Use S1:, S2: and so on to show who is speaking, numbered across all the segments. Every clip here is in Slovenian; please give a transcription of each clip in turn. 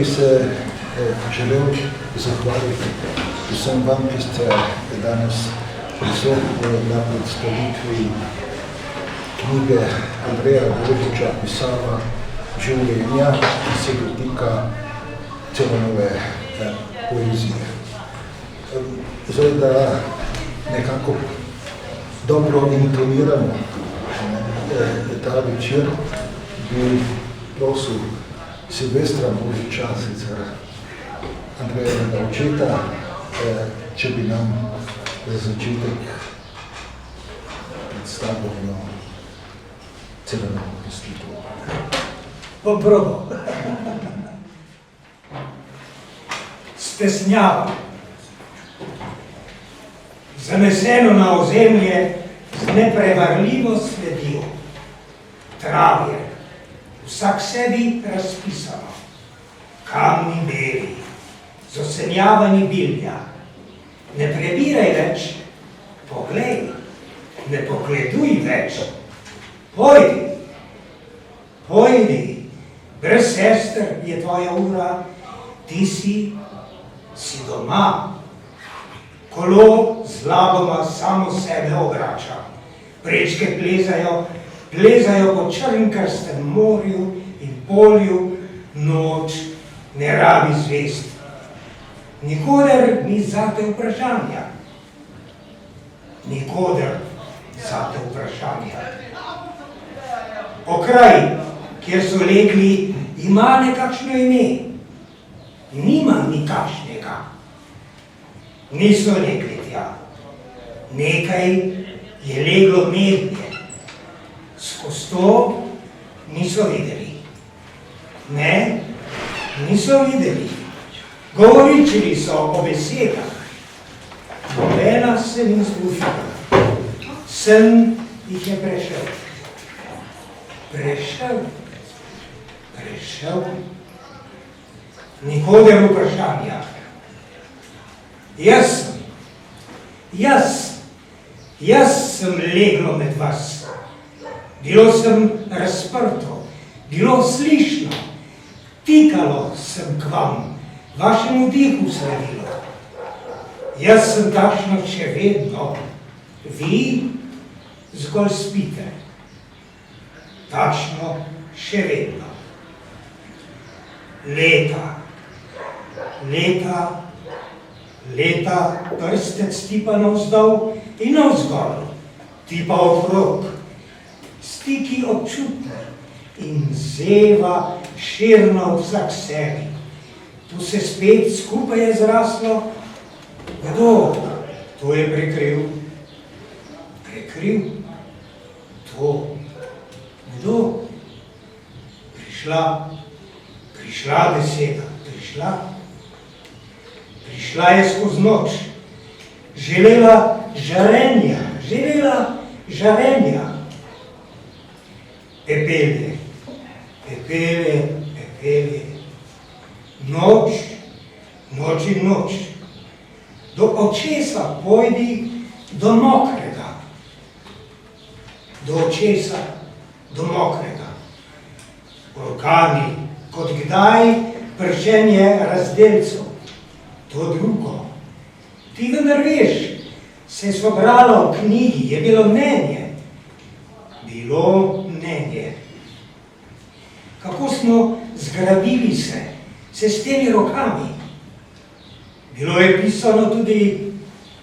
S1: bi se želel zahvaliti vsem vam, ki ste danes prisotni na predstavitvi knjige Andreja Božiča Pisava življenja, ki se dotika Celanove poezije. Zdaj, da nekako dobro intoniramo ta večer, bi prosil Silvestra Božiča, sicer Andrejevega očeta, če bi nam za začetek predstavljeno Celanovo pesnitev.
S2: Poprobo. Stesnjava. Zaneseno na ozemlje z neprevarljivo sledijo. Travje, vsak sebi razpisano. Kamni beli, z osenjavani bilja. Ne prebiraj več, poglej, ne pogleduj več. Pojdi, pojdi, brez sester je tvoja ura, ti si doma. Kolo zlagoma samo sebe obrača. Prečke plezajo po črnkrstem morju in polju, noč ne rabi zvest. Nikoder ni zate vprašanja. Nikoder zate vprašanja. Okraj, kjer so legli, ima nekakšno ime. Nima nikakšnega. Niso legli tja. Nekaj je leglo mednje. Skozi to niso videli. Ne, niso videli. Govoričili so o besedah. Nobena se ni zbužila. Sen jih je prešel. Prešel. Nikoder vprašanja. Jaz sem leglo med vas. Bilo sem razprto, bilo slišno. Tikalo sem k vam, vašemu dihu sledilo. Jaz sem takšno še vedno, vi zgolj spite. Takšno še vedno. Leta, prstec tipa navzdol in navzgor, tipa okrog, stiki občutne in zeva širno vsak sebi. Tu se spet skupaj je zraslo. Kdo to je prekril? To. Kdo? Prišla beseda, Prišla je skozi noč, želela žarenja. Pepelje. Noč in noč. Do očesa pojdi do mokrega. Organi, kot kdaj prženje razdelcev. To drugo. Ti vendar veš, se je sobralo v knjigi, je bilo mnenje. Kako smo zgrabili se s temi rokami. Bilo je pisano tudi,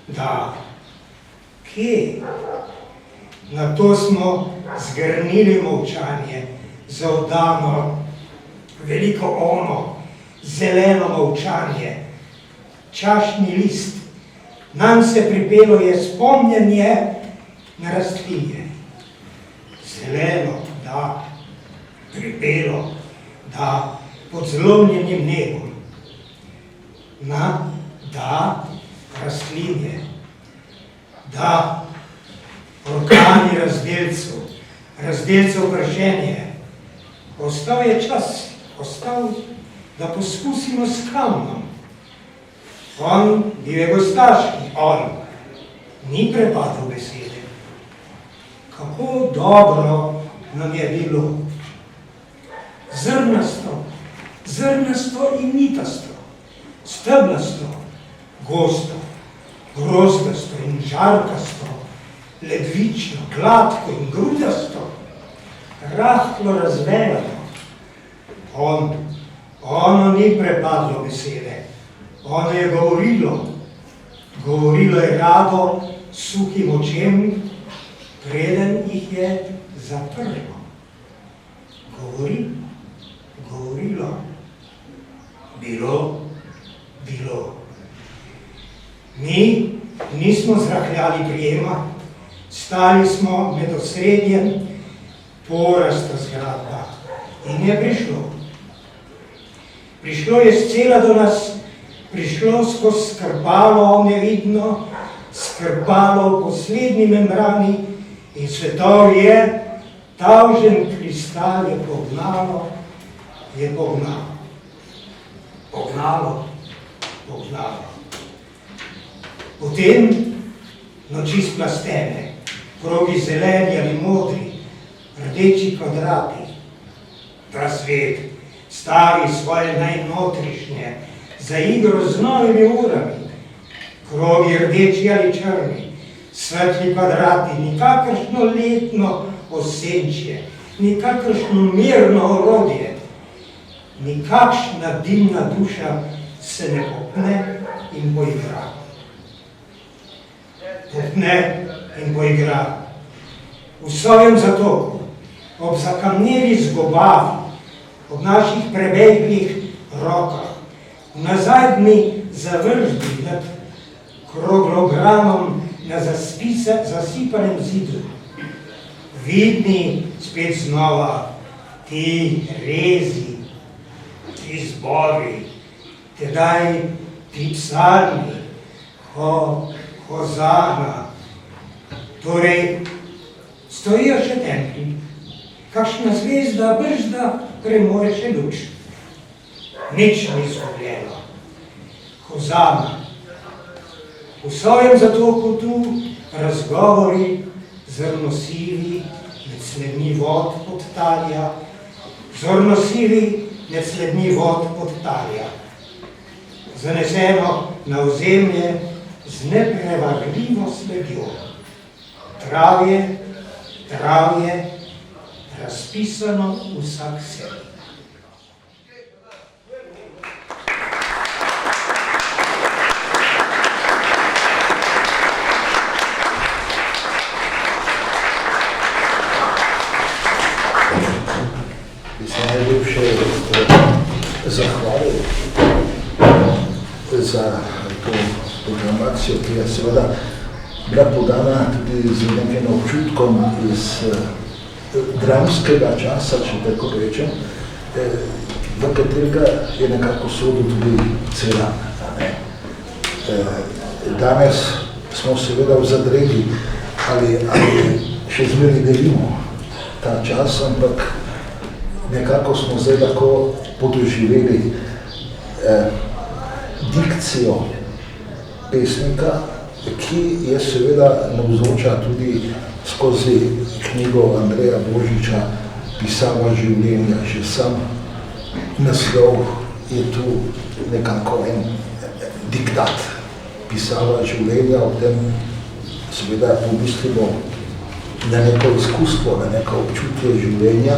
S2: da kje. Na to smo zgrnili molčanje, zaodano, veliko ono, zeleno molčanje. Čašni list, nam se pripelo je spomnjenje na rastlinje. Zeleno, da, pripelo, da, pod zlomljenim nebom. Da, rastlinje, da, organi razdelcev praženje. Ostal je čas, da poskusimo s kamnom. On bil je gostaški, ni prepadal besede. Kako dobro nam je bilo. Zrnasto, zrnasto in nitasto, steblasto, gosto, grozdasto in žarkasto, ledvično, gladko in grudasto, rahlo razvejano. Ono ni prepadlo besede, ono je govorilo je rado suhim očem, preden jih je zaprlo. Govorilo, bilo. Mi nismo zrahljali prijema, stali smo med osredjem, porasta zgradba in je prišlo. Prišlo je scela do nas, prišlo skozi skrpalo nevidno, skrpalo v poslednji membrani in svetov je, tavžen kristal je pognalo. Potem noči splastene, krogi zeleni ali modri, rdeči kvadrati. Ta svet stavi svoje najnotrišnje za igro z novimi urami. Krogi rdeči ali črni, svetli kvadrati, nikakršno letno osenčje, nikakršno mirno orodje, nikakšna dimna duša se ne popne in poigra. V svojem zatoku, ob zakamneli zgobavi, ob naših prebeglih rokah, na zadnji zavržbi nad kroglogramom na zasipanem zidu. Vidni spet znova ti rezi, ti zbori, tedaj ti psalmi, hozana. Torej, stojijo še templji, kakšna zvezda bržda premore še luč. Nič ni izgubljeno. Hozana. V svojem zatoku tu razgovori zrnosivi med sledmi vod podtalja, zornosivi med sledmi vod podtalja. Zaneseno na ozemlje z neprevarljivo sledjo. Travje, razpisano vsak sebi.
S1: Bi se najlepše zahvalil za to programacijo, ki je seveda bila podana tudi z nekim občutkom iz dramskega časa, če tako rečem, v katerega je nekako sodil tudi Ceran. Danes smo seveda v zadregi, ali še zmeraj delimo ta čas, ampak nekako smo zdaj lahko podoživeli dikcijo pesnika, ki je seveda navzoča tudi skozi knjigo Andreja Božiča Pisava življenja. Že sam naslov je tu nekako en diktat Pisava življenja, o tem seveda pomislimo na neko izkustvo, na neko občutje življenja,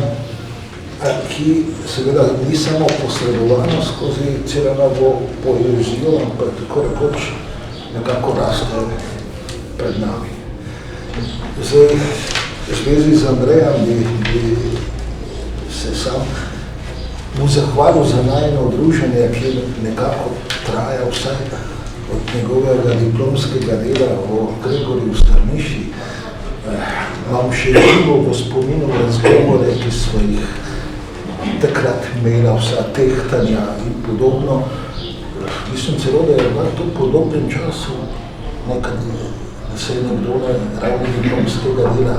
S1: ki seveda ni samo posredovano skozi Ceranovo poezijo, ampak tako rekoč nekako raste pred nami. Zdaj, v zvezi z Andrejem bi se sam mu zahvalil za najino druženje, ki nekako traja vsaj od njegovega diplomskega dela o Gregorju Strniši. Imam še živo v spominu razgovore, ki so jih takrat imela vsa tehtanja in podobno. Mislim celo, da je v to podobnem času nekaj, da se je nekdo ravno diplomskega dela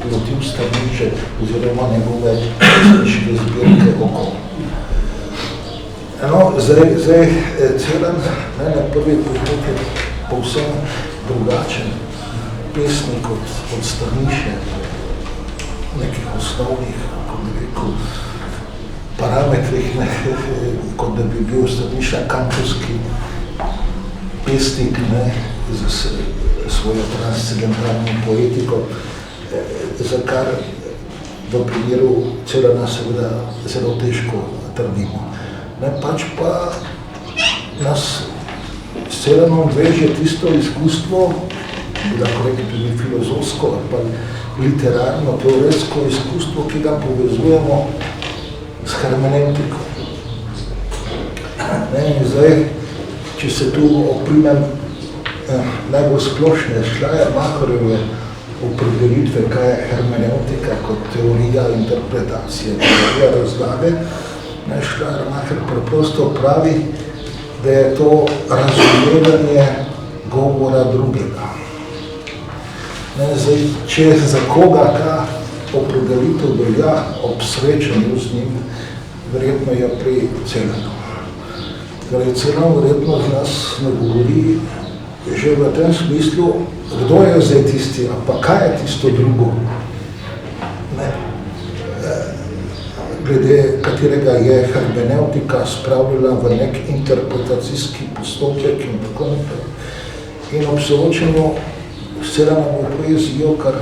S1: lotil Strniše oziroma njegove pesniške zbirke Oko. Zdaj Ceran na prvi pogled je povsem drugačen pesnik od Strniše, nekih osnovnih, kako bi rekel, parametrih, ne, kot da bi bil Staniša kantovski pesnik, ne, z svojo transcendentalno poetiko, za kar v primeru Celana seveda zelo težko trdimo. Ne, pač pa nas s Celanom veže tisto izkustvo, bi lahko rekli tudi filozofsko ali pa literarno, teoretsko izkustvo, ki ga povezujemo s hermeneutiko. Ne, in zdaj, če se tu oprimem najbolj splošne Schleiermacherjeve opredelitve, kaj je hermeneutika kot teorija interpretacije, teorija razlage, Schleiermacher preprosto pravi, da je to razumevanje govora drugega. Ne, zdaj, če za koga ta opredelitev velja ob srečanju z njim, verjetno je pri Celanu. Torej, Celan verjetno z nas ne govori že v tem smislu, kdo je zdaj tisti, pa kaj je tisto drugo, ne, glede katerega je hermeneutika spravljala v nek interpretacijski postopek in tako naprej. In ob soočenju s Celanovo poezijo, kar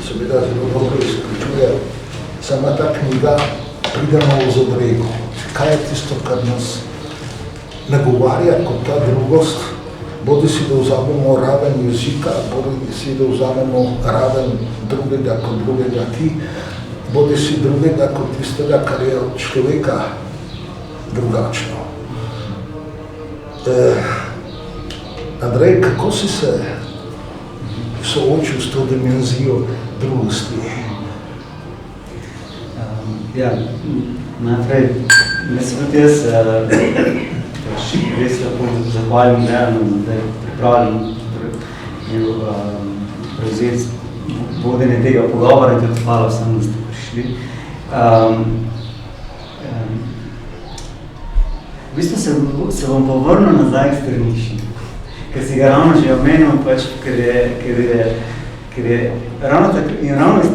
S1: seveda zelo dobro izpričuje sama ta knjiga, pridemo v zadrego. Kaj je tisto, kar nas nagovarja kot ta drugost, bodi si da vzamemo raven jezika, bodi si da vzamemo raven drugega kot drugega ti, bodi si drugega kot tistega, kar je od človeka drugačno. Andrej, kako si se soočil s to dimenzijo drugosti?
S3: Ja, najprej, mislim, da jaz res lahko zahvalim Dejanu, da je pripravljen prevzeti vodenje tega pogovora in tudi hvala vsem, da ste prišli. V bistvu se bom povrnil nazaj k Strniši, ker si ga ravno že omenil, pač, ker je ravno iz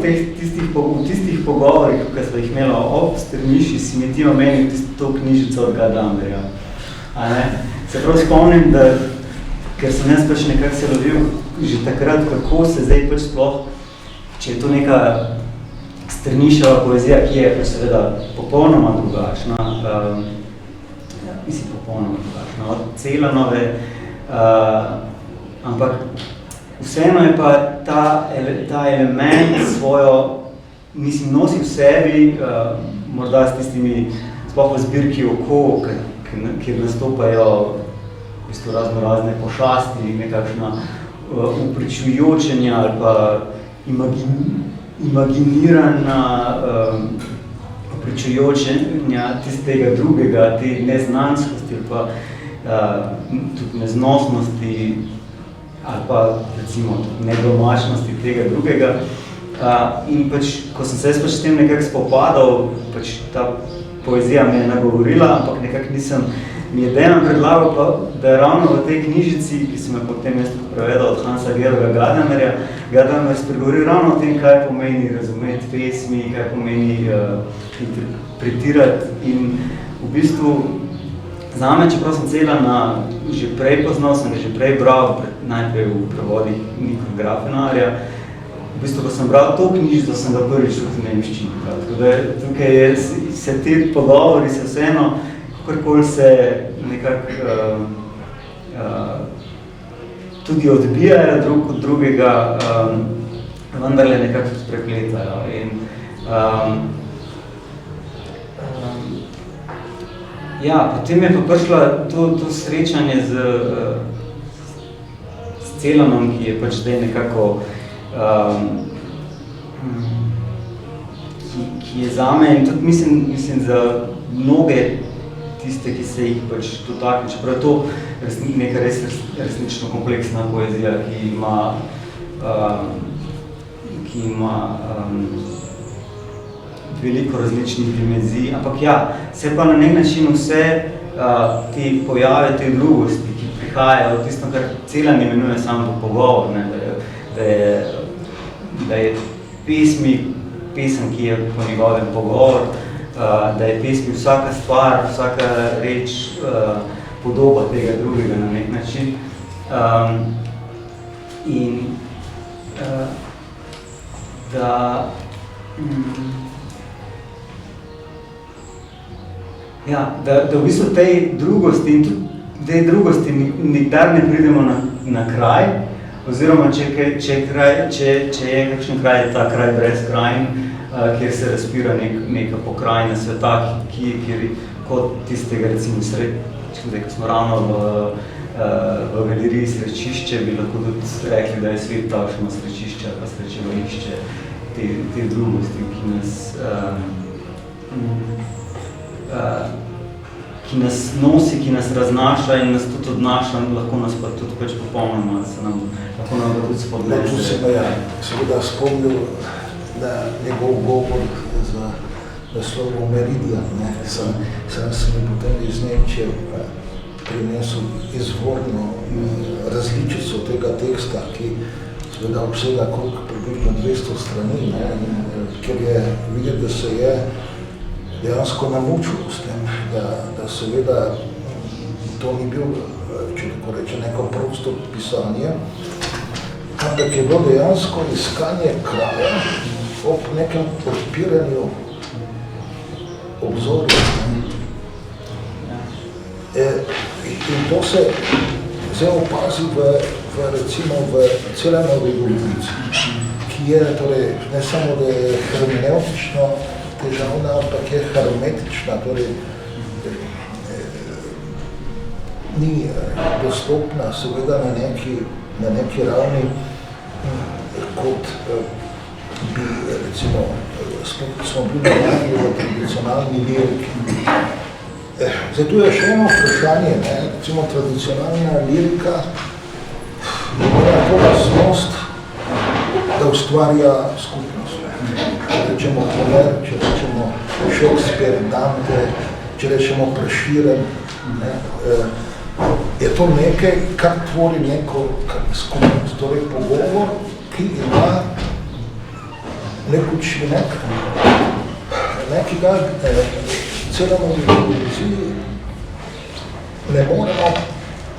S3: tistih pogovorih, ki smo jih imeli ob Strniši, si mi ti omenil to knjižico od Gadamerja. Se prav spomnim, da, ker sem jaz pač nekako se lovil že takrat, kako se zdaj pač sploh, če je to neka Strniševa poezija, ki je pač seveda popolnoma drugačna, mislim popolnoma drugačna od Celanove, ampak vseeno je pa ta element svojo, mislim, nosi v sebi, morda s tistimi, sploh v zbirki Oko, kjer nastopajo v bistvu razne pošasti, nekakšna upričujočenja ali pa imaginirana upričujočenja tistega drugega, te neznanskosti ali pa tudi neznosnosti ali pa recimo nedomačnosti tega drugega. In pač, ko sem se s tem nekako spopadal, pač ta poezija me je nagovorila, ampak nekako nisem, mi je Dejan predlagal pa, da je ravno v tej knjižici, ki sem jo potem jaz prevedal od Hansa Georga Gadamerja, Gadamer spregovori ravno o tem, kaj pomeni razumeti pesmi, kaj pomeni interpretirati in v bistvu zame, čeprav sem Celana že prej poznal, sem ga že prej bral, najprej v prevodih Nikol Grafenarja. V bistvu, ko sem bral to knjižico, sem ga prvič v nemščini. Tako da tukaj se te pogovori se vseeno, kakorkoli se nekako tudi odbijajo drug od drugega, vendarle nekako tudi prepletajo. In ja, potem je pa prišlo to srečanje z Celanom, ki je pač zdaj nekako ki je zame in tudi mislim za mnoge tiste, ki se jih pač dotakne, čeprav je to neka resnično kompleksna poezija, ki ima veliko različnih dimenzij, ampak ja, se pa na nek način vse te pojave, te drugosti, ki prihajajo, tisto, kar Celan imenuje samo pogovor, ne, da je pesem, ki je po njegovem pogovor, da je pesmi vsaka stvar, vsaka reč podoba tega drugega na nek način. In da v bistvu tej drugosti in tudi tej drugosti nikdar ne pridemo na kraj, oziroma če je kakšen kraj, ta kraj brez krajin, kjer se razpira neka pokrajina sveta, kjer kot tistega recimo ko smo ravno v galeriji Srečišče, bi lahko tudi rekli, da je svet takšno srečišče ali pa srečevališče te drugosti, ki nas nosi, ki nas raznaša in nas tudi odnaša, lahko nas pa tudi pač popolnoma, lahko nam tudi spodnese.
S1: Tu se me seveda spomnil na njegov govor za naslovom Meridian. Sam sem mi potem iz Nemčije prinesel izvorno različico tega teksta, ki seveda obsega približno 200 strani, ker je videti, da se je dejansko namučil s tem, da seveda to ni bil, če tako reče, neko prosto pisanje, ampak je bilo dejansko iskanje kraja ob nekem odpiranju obzorja. In to se zdaj opazi recimo v Celanovi Golubici, ki je torej ne samo, da je hermeneutično težavna, ampak je hermetična, torej ni dostopna seveda na neki ravni, kot bi recimo smo bili navajeni v tradicionalni liriki. Zdaj tu je še eno vprašanje, recimo tradicionalna lirika ima to lastnost, da ustvarja skupnost. Če rečemo Homer, če rečemo Shakespeare, Dante, če rečemo Prešeren, je to nekaj, kar tvori neko skupnost, torej pogovor, ki ima nek učinek, ki ga Celanovi Golubici ne moremo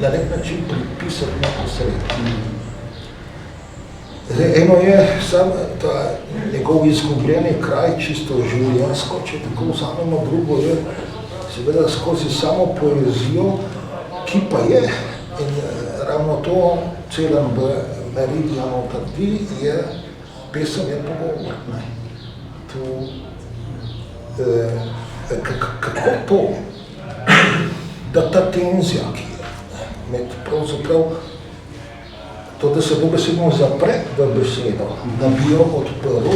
S1: na nek način pripisati neposredno. Zdaj, eno je sam ta njegov izgubljeni kraj, čisto življenjsko, če tako vzamemo, drugo je seveda skozi samo poezijo, ki pa je, in ravno to Celan v Meridianu trdi, je pesem je pogovor. Kako to, da ta tenzija, ki je med pravzaprav to, da se dobesedno zapre v besedo, da bi jo odprl,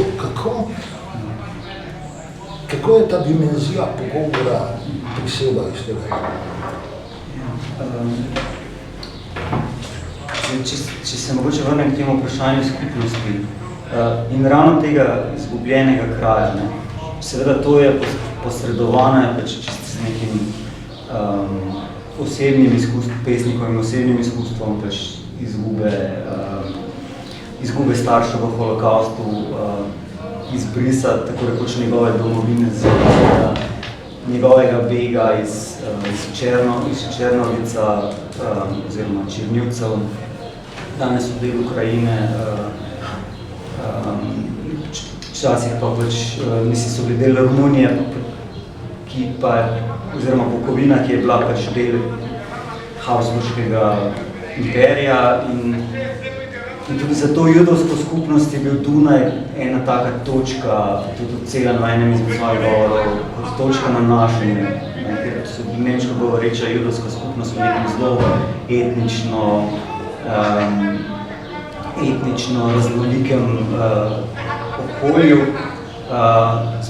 S1: kako je ta dimenzija pogovora prisela iz tega?
S3: Če se mogoče vrnem k temu vprašanju skupnosti in ravno tega izgubljenega kraja, seveda to je posredovano pač čisto z nekim osebnim izkustvom, pesnikovim osebnim izkustvom, pač izgube staršev v holokaustu, izbrisa tako rekoč njegove domovine, njegovega bega iz Černovica oziroma Črnivcev, danes v delu Ukrajine, včasih pa pač so bili del Romunije, ki pa, oziroma Bukovina, ki je bila pač del Habsburškega imperija in tudi za to judovsko skupnost je bil Dunaj ena taka točka, tudi Celan v enem izmed svojih govorov, kot točka nanašanja, ker so nemško govoreča judovska skupnost v nekem zelo etnično raznolikem okolju z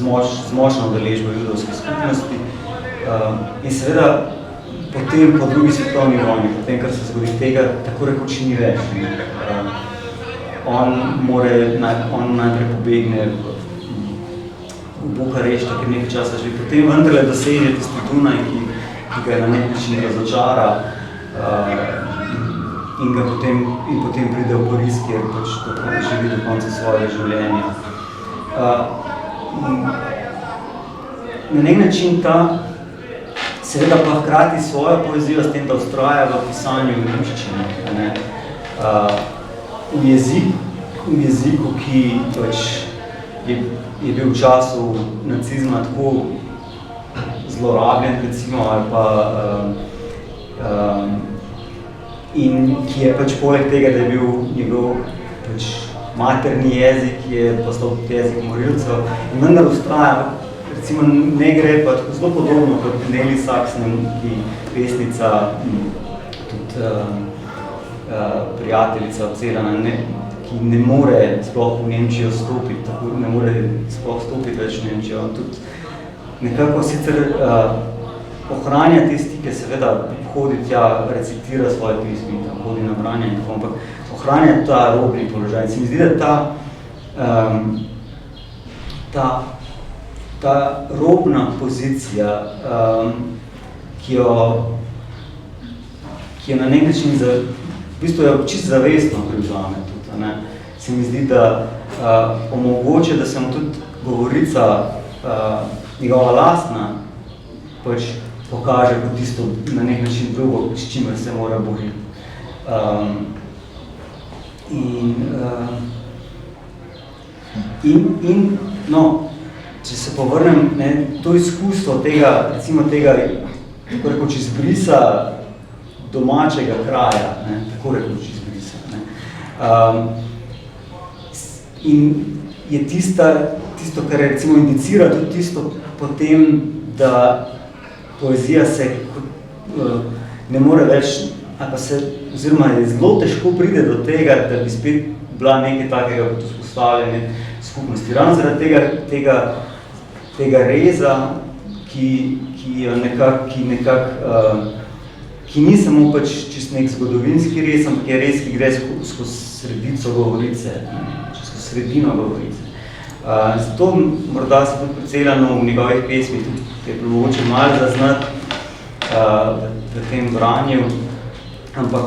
S3: močno udeležbo judovske skupnosti. In seveda potem po drugi svetovni vojni, potem, kar se zgodi tega, tako rekoč ni več. On najprej pobegne v Bukarešt, ker nekaj časa že potem vendarle doseže tisti Dunaj, ki ga je na nek način razočara in potem pride v Pariz, kjer pač tako živi do konca svojega življenja. na nek način ta, seveda pa hkrati svojo poezijo s tem, da ustraja v pisanju nemščine, v jeziku, ki pač je bil v času nacizma tako zlorabljen, recimo, ali pa in ki je pač poleg tega, da je bil njegov pač materni jezik, je postal jezik morilcev in vendar ustraja, recimo ne gre pa tako zelo podobno kot Nelly Saxon, ki pesnica, tudi prijateljica Celana, ki ne more sploh v Nemčijo stopiti, tako ne more sploh stopiti več v Nemčijo. On tudi nekako sicer ohranja te stike, seveda hodi tja, recitira svoje pismi, hodi na branje in tako, ampak ohranja ta robni položaj. Se mi zdi, da ta robna pozicija, ki jo na nek način v bistvu jo čisto zavestno privzame tudi, ne? Se mi zdi, da omogoče, da se mu tudi govorica, njegova lastna, pač pokaže kot tisto na nek način drugo, s čimer se mora boriti. No, če se povrnem, ne, to izkustvo tega, recimo tega, tako rekoč izbrisa domačega kraja, ne, tako rekoč izbrisa, ne. In je tisto, kar recimo indicira tudi tisto potem, da poezija se ne more več, ali pa se, oziroma je zelo težko pride do tega, da bi spet bila nekaj takega kot vzpostavljanje skupnosti. Ravno zaradi tega reza, ki ni samo pač čist nek zgodovinski rez, ampak je rez, ki gre skozi sredico govorice, skozi sredino govorice. Zato morda se tudi pri Celanu v njegovih pesmih tudi je bilo mogoče malo zaznati v tem branju, ampak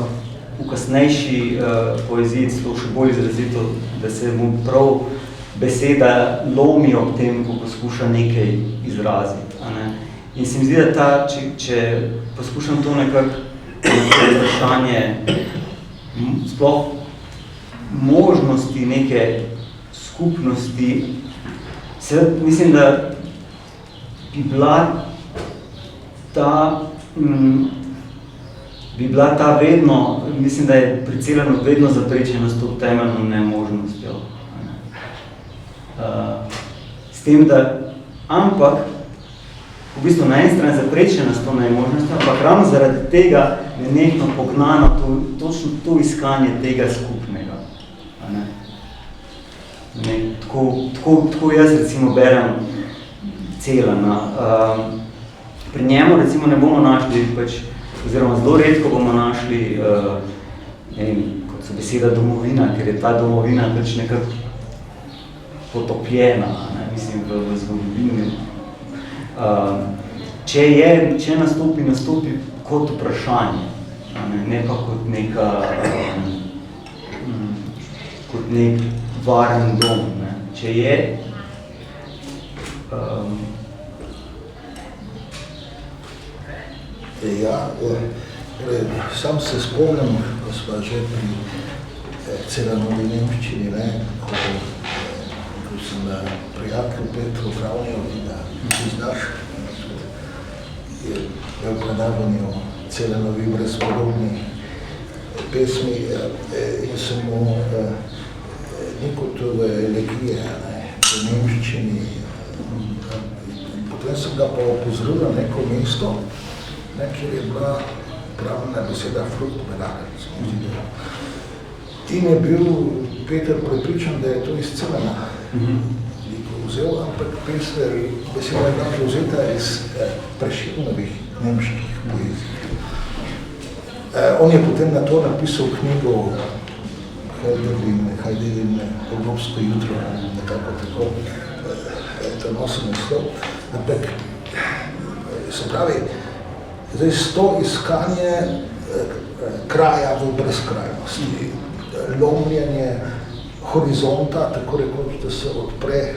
S3: v kasnejši poeziji celo še bolj izrazito, da se mu prav beseda lomi ob tem, ko poskuša nekaj izraziti. In se mi zdi, da če poskušam to nekako vprašanje sploh možnosti neke skupnosti, mislim, da bi bila ta vedno, mislim, da je pri Celanu vedno zaprečena s to temeljno nemožnostjo. S tem, da, ampak, v bistvu na eni strani zaprečena s to nemožnostjo, ampak ravno zaradi tega nenehno pognano točno to iskanje tega skupnega. Tako jaz recimo berem Celana. Pri njemu recimo ne bomo našli, oziroma zelo redko bomo našli, kot so beseda domovina, ker je ta domovina nekako potopljena, mislim, v zgodovini. Če nastopi kot vprašanje, ne pa kot nek varen dom. Če je,
S1: sam se spomnim, ko smo že pri Celanovi nemščini, ko sem prijatelj Petru Travnjo, ki ga znaš, je v predavanju Celanovi brezpodobni pesmi in sem mu Nikotove elegije v nemščini. Potem sem ga pa opozoril na neko mesto, kjer je bila pravna beseda fruktbelag. In je bil Peter prepričan, da je to iz Celana vzel, ampak beseda je bila vzeta iz Prešernovih nemških poezij. On je potem na to napisal knjigo Heidelin, Evropsko jutro, nekako tako, to nosen naslov. Ampak, se pravi, zdaj s to iskanje kraja v brezkrajnosti, lomljenje horizonta, tako rekoč, da se odpre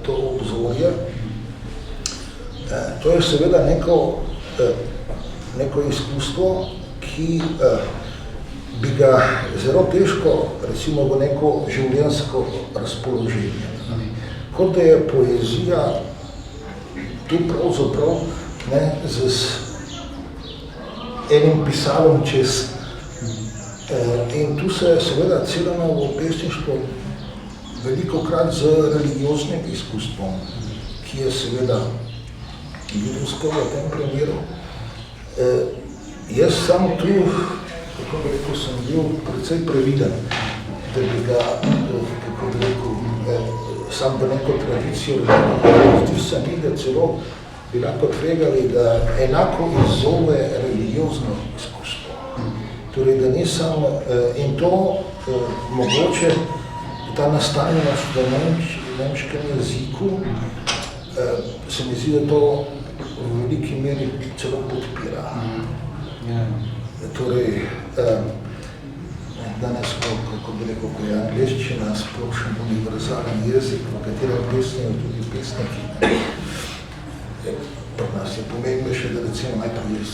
S1: to obzorje, To je seveda neko izkustvo, ki bi ga zelo težko, recimo, v neko življenjsko razpoloženje. Kot da je poezija tu pravzaprav z enim pisalom čez. In tu se seveda Celanovo pesništvo velikokrat z religioznim izkustvom, ki je seveda judovsko v tem primeru. Jaz sam tu, kako bi rekel, sem bil precej previden, da bi ga, kako bi rekel, sam v neko tradicijo razumel. Se mi, da celo bi lahko tvegali, da enako izzove religiozno izkustvo. Torej, da nisem, in to mogoče, ta nastanjenost v nemškem jeziku, se mi zdi, da to v veliki meri celo podpira. Torej, danes smo, kako bi rekel, ko je angleščina splošen univerzalen jezik, v katerem pesnijo tudi pesniki. Pri nas je pomembnejše, da recimo najprej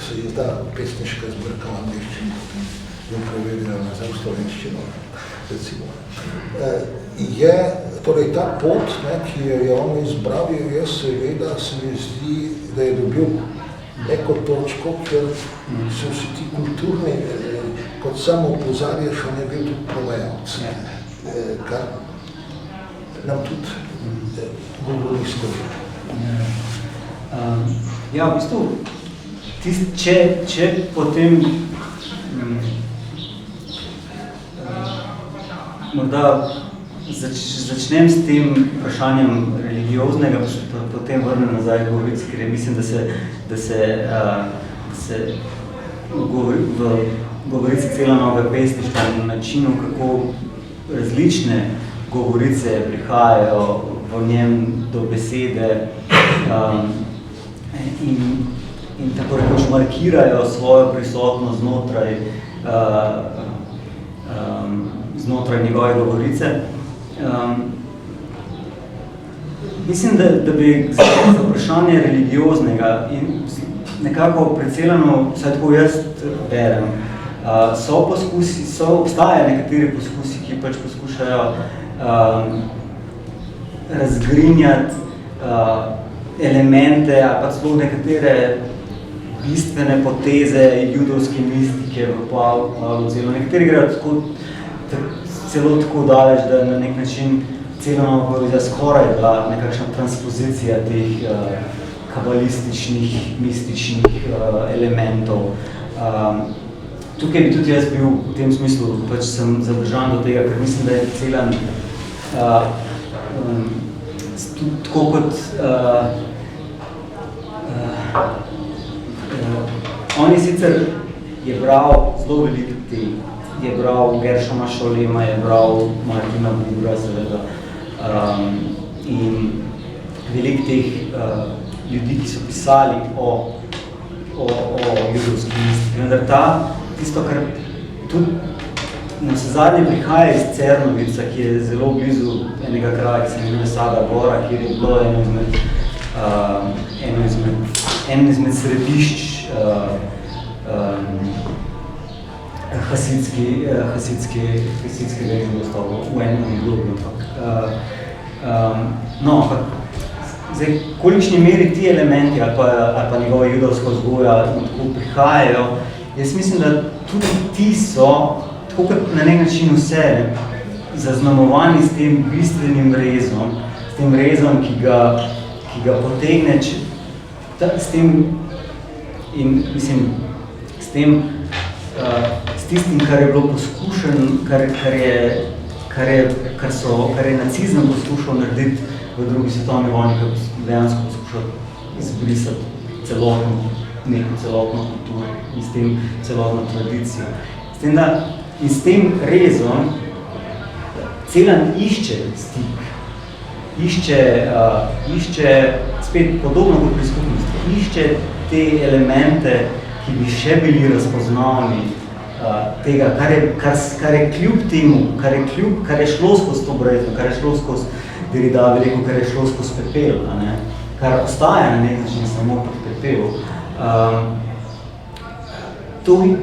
S1: se izda pesniška zbrka v angleščini, potem jo preverjajo nazaj v slovenščino, recimo. Je, torej ta pot, ki jo je on izbravil, je seveda, se mi zdi, da je dobil neko točko, kjer so vsi ti kulturni, kot samo opozarjaš, on je bil tudi provajalc, kar nam tudi govori skozi.
S3: Ja, v bistvu, če potem morda začnem s tem vprašanjem religioznega, pa potem vrnem nazaj v Gorici, ker mislim, da se v Gorici Celanove pesništva na načinu, kako različne govorice prihajajo v njem do besede in tako rekoč markirajo svojo prisotnost znotraj njegove govorice. Mislim, da bi za vprašanje religioznega in nekako predcelano, vsaj tako jaz berem, obstajajo nekateri poskusi, ki pač poskušajo razgrinjati elemente ali pa celo nekatere bistvene poteze judovske mistike v Pavlu Celanu. Nekateri grejo celo tako daleč, da na nek način Celanova poezija skoraj bila nekakšna transpozicija teh kabalističnih, mističnih elementov. Tukaj bi tudi jaz bil v tem smislu, pač sem zadržan do tega, ker mislim, da je Celan tako kot on je sicer je bral zelo veliko teh, je bral Gershoma Scholema, je bral Martina Bubra, seveda, in veliko teh ljudi, ki so pisali o judovski mistiki. Vendar tisto, kar tudi na vsezadnje prihaja iz Cernovica, ki je zelo blizu enega kraja, ki se imenuje Sada Gora, kjer je bilo eno izmed središč hasidskega judovstva v enem obdobju. Zdaj, kolikšni meri ti elementi ali pa njegova judovska vzgoja in tako prihajajo, jaz mislim, da tudi ti so, tako kot na nek način vse, zaznamovani s tem bistvenim rezom, s tem rezom, ki ga potegne, s tem in mislim, s tistim, kar je bilo poskušen, kar je nacizem poskušal narediti v drugi svetovni vojni, ko dejansko poskušal izbrisati neko celotno kulturo in s tem celotno tradicijo. S tem rezom Celan išče stik, išče spet podobno kot pri skupnosti, išče te elemente, ki bi še bili razpoznavni tega, kar je kljub temu, kar je šlo skozi to brezno, kar je šlo skozi Derrida, kar je šlo skozi pepel, kar ostaja na nek način samo pod pepel,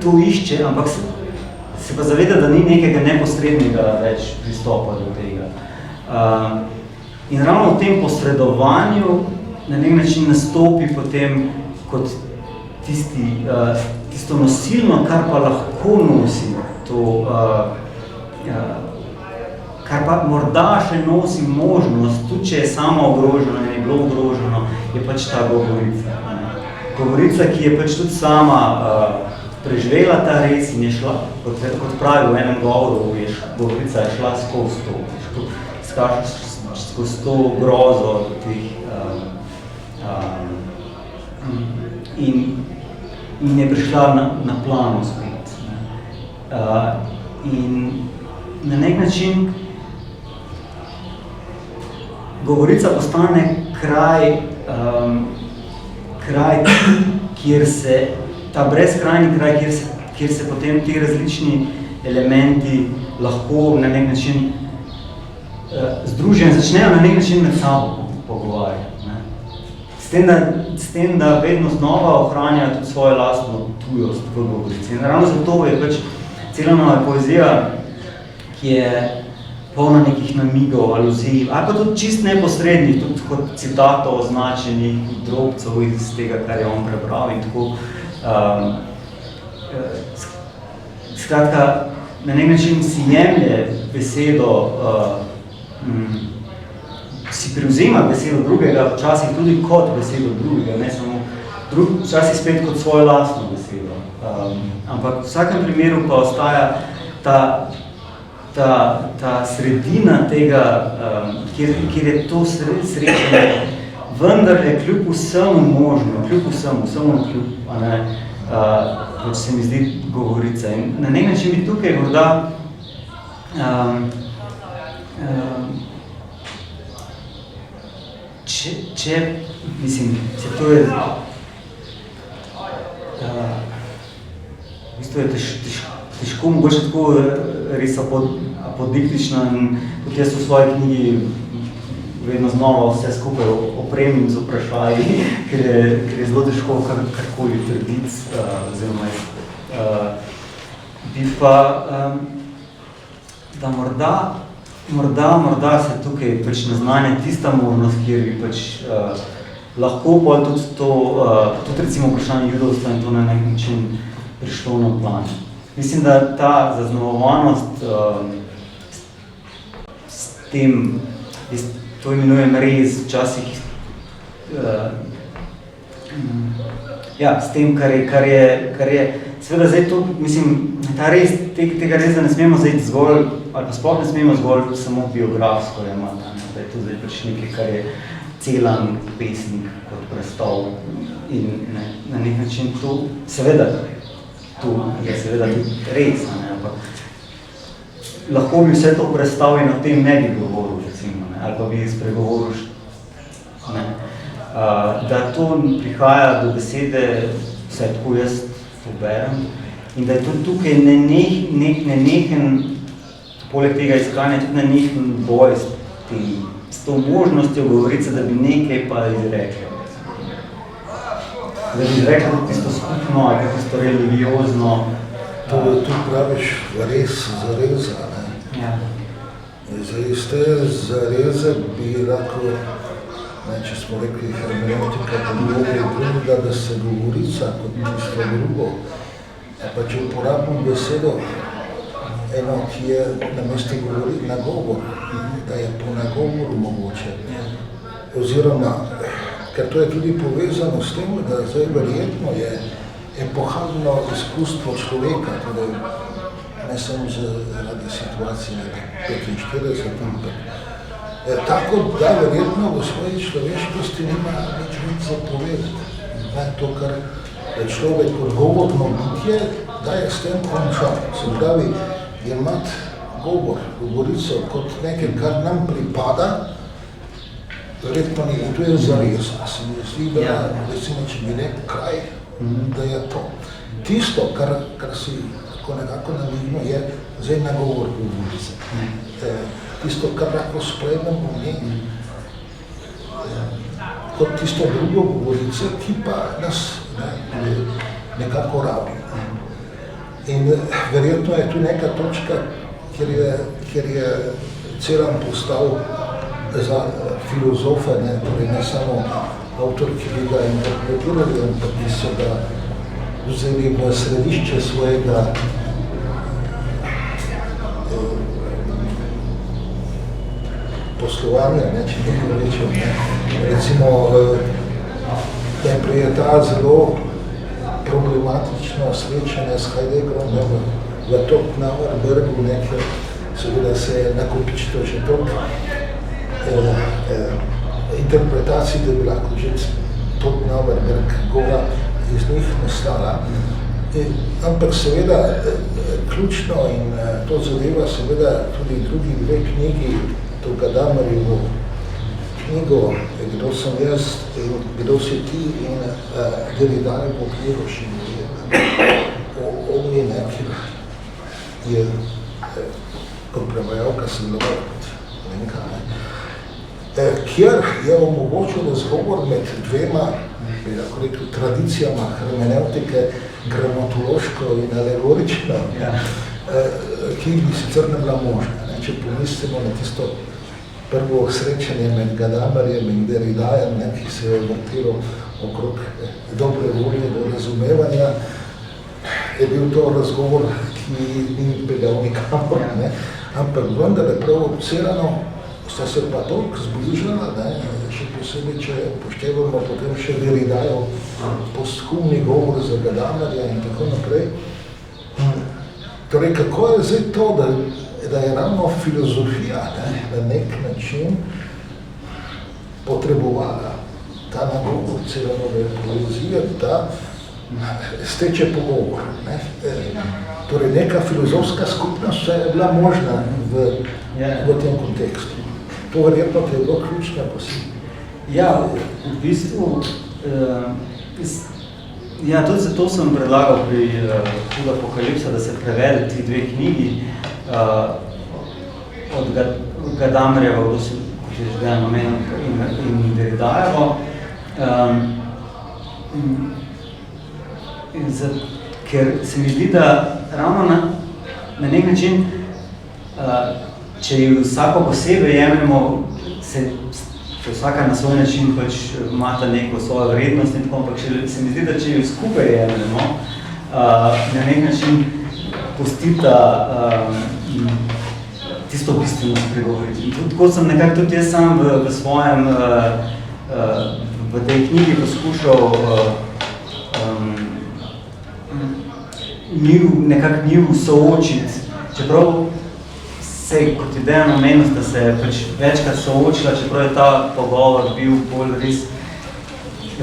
S3: to išče, ampak se pa zaveda, da ni nekega neposrednega več pristopa do tega. In ravno v tem posredovanju na nek način nastopi potem kot tisto nosilno, kar pa lahko nosi to, kar pa morda še nosi možnost, tudi če je sama ogrožena in je bilo ogroženo, je pač ta govorica. Govorica, ki je pač tudi sama preživela ta res in je šla, kot pravi v enem govoru, govorica je šla skozi to grozo teh in je prišla na plano spet. In na nek način govorica postane kraj, kjer se, ta brezkrajni kraj, kjer se potem ti različni elementi lahko na nek način združijo in začnejo na nek način med sabo pogovarjati. S tem, da vedno znova ohranjajo tudi svojo lastno tujost v govorici. In ravno zato je pač cela nova poezija, ki je polna nekih namigov, aluzij, ali pa tudi čist neposrednih, tudi kot citatov označenih drobcev iz tega, kar je on prebral in tako. Skratka, na nek način si jemlje besedo, si prevzema besedo drugega, včasih tudi kot besedo drugega, ne samo včasih spet kot svojo lastno besedo. Ampak v vsakem primeru pa ostaja ta sredina tega, kjer je to srečanje, vendar je kljub vsemu možno, kot se mi zdi govorica. In na nek način bi tukaj morda mislim, to je v bistvu je težko, mogoče tako res apodiktično in tudi jaz v svoji knjigi vedno znova vse skupaj opremim z vprašaji, ker je zelo težko karkoli trditi, oziroma bi pa, da morda se tukaj pač naznanja tista možnost, kjer bi pač lahko pa tudi recimo vprašanje judovstva in to na nek način prišlo na plan. Mislim, da ta zaznamovanost s tem, to imenujem res včasih, s tem, kar je, seveda zdaj to, mislim, ta res, tega res, da ne smemo zdaj zgolj, ali pa sploh ne smemo zgolj samo biografsko imati, da je to zdaj pač nekaj, kar je celan pesnik kot prestol in na nek način to, seveda, to je seveda tudi res, ampak lahko bi vse to predstavil in o tem ne bi govoril, recimo, ali pa bi spregovoril, da to prihaja do besede, vse tako jaz to berem, in da je to tukaj nenehen, poleg tega iskanja, tudi nenehen boj s to možnostjo govorice, da bi nekaj pa izrekla. Da bi izrekla tudi tisto skupno, ali tisto religiozno.
S1: To tu praviš res zareza, ne? Ja. Iz te zareze bi lahko, če smo rekli hermeneutika, drugega, da se govorica kot tisto drugo, pa če uporabim besedo, eno, ki je na mesto govori nagovor, da je po nagovoru mogoče. Oziroma, ker to je tudi povezano s tem, da zdaj verjetno je epohalno izkustvo človeka, torej ne samo zaradi situacije 45, ampak tako, da verjetno v svoji človeškosti nima nič za povedati. To, kar je človek kot govorno bitje, da je s tem končal. Se pravi, imati govorico kot nekaj, kar nam pripada, verjetno ni. In to je zareza. Se mi zdi, da recimo, če bi nek kraj, da je to. Tisto, kar si nekako namignil, je zdaj nagovor govorice. Tisto, kar lahko sprejmemo v njej, kot tisto drugo govorico, ki pa nas nekako rabi. In verjetno je tu neka točka, kjer je Celan postal za filozofe, torej ne samo avtor, ki bi ga interpretirali, ampak ki so ga vzeli v središče svojega poslovanja, če tako rečem. Recimo, najprej je ta zelo problematično srečanje s Heideggerom v Topnauerbergu, kjer seveda se je nakopičilo že toliko interpretacij, da bi lahko že Topnauerberg gora iz njih nastala. Ampak seveda ključno in to zadeva seveda tudi drugi dve knjigi, to Gadamerjevo knjigo Kdo sem jaz in Kdo si ti in Derridajevo knjigo o Omni, ki je kot prevajalka sodelovala kot Lenka, kjer je omogočil razgovor med dvema, bi lahko rekel, tradicijama hermeneutike, gramatološko in alegorično, ki bi sicer ne bila možna. Če pomislimo na tisto prvo srečanje med Gadamerjem in Derridajem, ki se je vrtelo okrog dobre volje do razumevanja, je bil to razgovor, ki ni peljal nikamor, ampak vendar je prav Celano sta se pa toliko zbližala, še posebej, če upoštevamo potem še Derridajev posthumni govor za Gadamerja in tako naprej. Torej, kako je zdaj to, da je ravno filozofija na nek način potrebovala ta nagovor Celanove poezije, da steče pogovor. Torej, neka filozofska skupnost je bila možna v tem kontekstu. To verjetno te je bilo ključno posebej.
S3: Ja, v bistvu, tudi zato sem predlagal pri Hud Apokalipsa, da se prevede ti dve knjigi od Gadamerjeva, kot je že dejan omenil, in Derridajevo. Ker se mi zdi, da ravno na nek način, če jo vsako posebej jemljamo, se vsaka na svoj način pač imata neko svojo vrednost in tako, ampak se mi zdi, da če jo skupaj jemljamo, na nek način pustita tisto bistveno spregovoriti. Tako sem nekako tudi jaz sam v svojem, v tej knjigi poskušal nekako soočiti, čeprav se, kot je Dejan omenil, sta se pač večkrat soočila, čeprav je ta pogovor bil bolj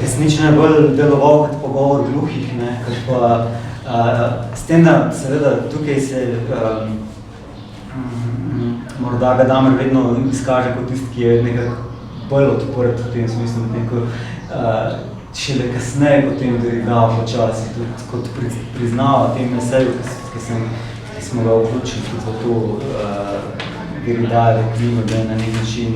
S3: resnično bolj deloval kot pogovor gluhih, kot pa s tem, da seveda tukaj se morda Gadamer vedno izkaže kot tisti, ki je nekako bolj odport v tem smislu, šele kasneje potem Derrida počasi, tudi kot priznava tem eseju, ki smo ga vključili tudi v to Derridajevo knjigo, da je na nek način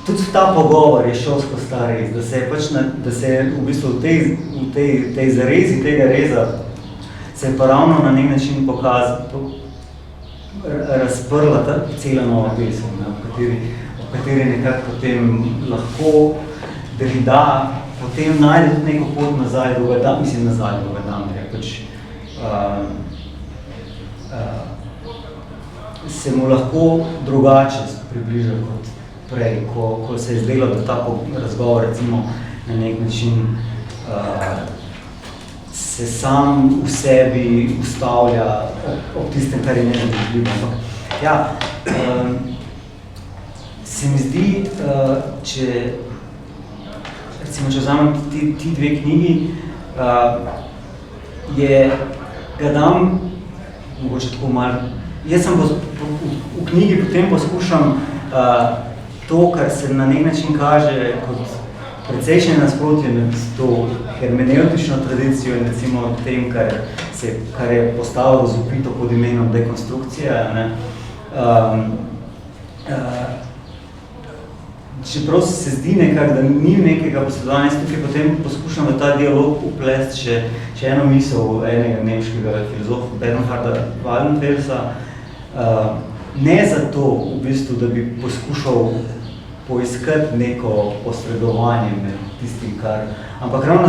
S3: tudi ta pogovor je šel skozi ta rez, da se je v bistvu v tej zarezi tega reza se je pa ravno na nek način razprla ta Celanova pesem, v kateri nekako potem lahko Derrida potem najde tudi neko pot nazaj do Gadamerja, se mu lahko drugače približa kot prej, ko se je zdelo, da ta razgovor recimo na nek način se sam v sebi ustavlja ob tistem, kar je nezadovoljivo. Se mi zdi, če vzamem ti dve knjigi, je Gadam, mogoče tako malo, jaz sem v knjigi potem poskušam to, kar se na nek način kaže kot precejšnje nasprotje med to hermeneutično tradicijo in recimo tem, kar je postalo razvpito pod imenom dekonstrukcija. Ne? Čeprav se zdi nekako, da ni nekega posledovanja, tukaj potem poskušam v ta dialog uplesti še eno misel enega nemškega filozofa Bernharda Waldenfelsa. Ne zato, v bistvu, da bi poskušal poiskati neko posredovanje med tistim, ampak ravno,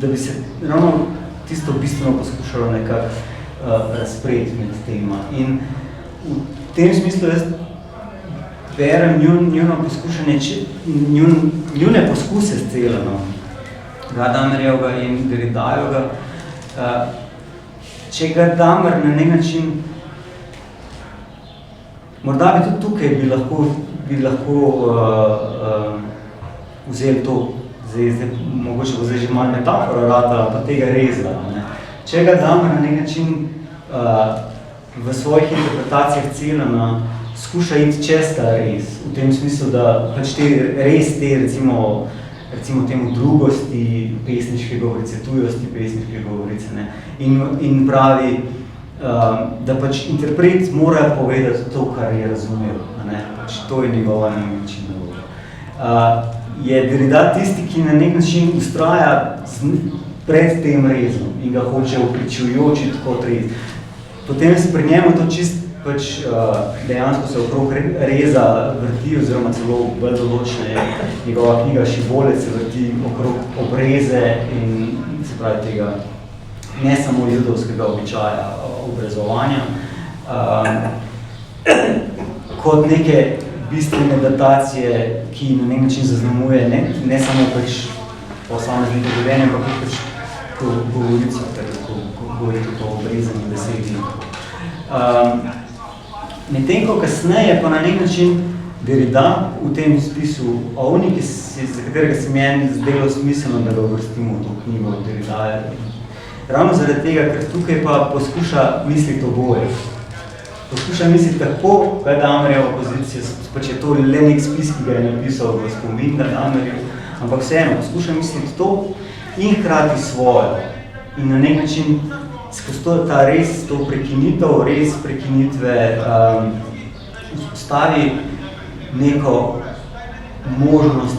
S3: da bi se ravno tisto bistveno poskušalo nekako razpreti med tema. In v tem smislu jaz berem njuno poskušanje, njune poskuse s Celano, Gadamerjevega in Derridajevega. Če Gadamer na nek način, morda bi tudi tukaj bi lahko vzeli to, mogoče bo zdaj že malo metafora ratala, pa tega reza. Ne? Če Gadamer na nek način v svojih interpretacijah Celana skuša iti čez ta res, v tem smislu, da pač recimo temu drugosti pesniške govorice, tujosti pesniške govorice, ne? In pravi, da pač interpret mora povedati to, kar je razumel, ne? Pač to je njegova namečina. Je Derrida tisti, ki na nek način ustraja pred tem rezom in ga hoče upričujočiti kot rez. Potem se pri njemu to čist pač dejansko se okrog reza vrti, oziroma celo bolj določne njegova knjiga Šibolec se vrti okrog obreze in se pravi tega ne samo judovskega običaja obrezovanja, kot neke bistvene datacije, ki na nek način zaznamuje ne samo pač posameznih dovoljenja, ampak pač to govorico, ko govorite o obrezanju besedi. Medtem ko kasneje pa na nek način Derrida v tem spisu Ovni, za katerega se meni zdelo smiselno, da ga uvrstimo v to knjigo Derrida. Ravno zaradi tega, ker tukaj pa poskuša misliti oboje. Poskuša misliti tako Gadamerjeva pozicija, pač je to le nek spis, ki ga je napisal v spomin Gadamerjev, ampak vseeno, poskuša misliti to in hkrati svojo. In na nek način skozi ta res, to prekinitev, res prekinitve vzpostavi neko možnost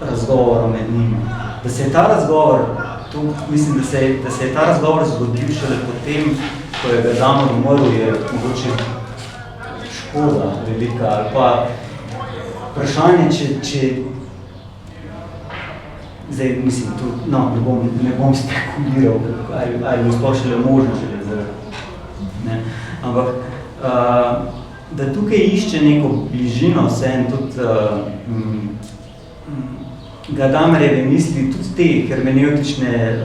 S3: razgovora med njima. Da se je ta razgovor, mislim, da se je ta razgovor zgodil šele potem, ko je Gadamer umrl, je mogoče škoda velika, ali pa vprašanje, če zdaj, mislim, tu, ne bom spekuliral, ali bo sploh šele možno ne. Ampak, da tukaj išče neko bližino, vsem tudi Gadamerjeve misli, tudi te hermeneutične,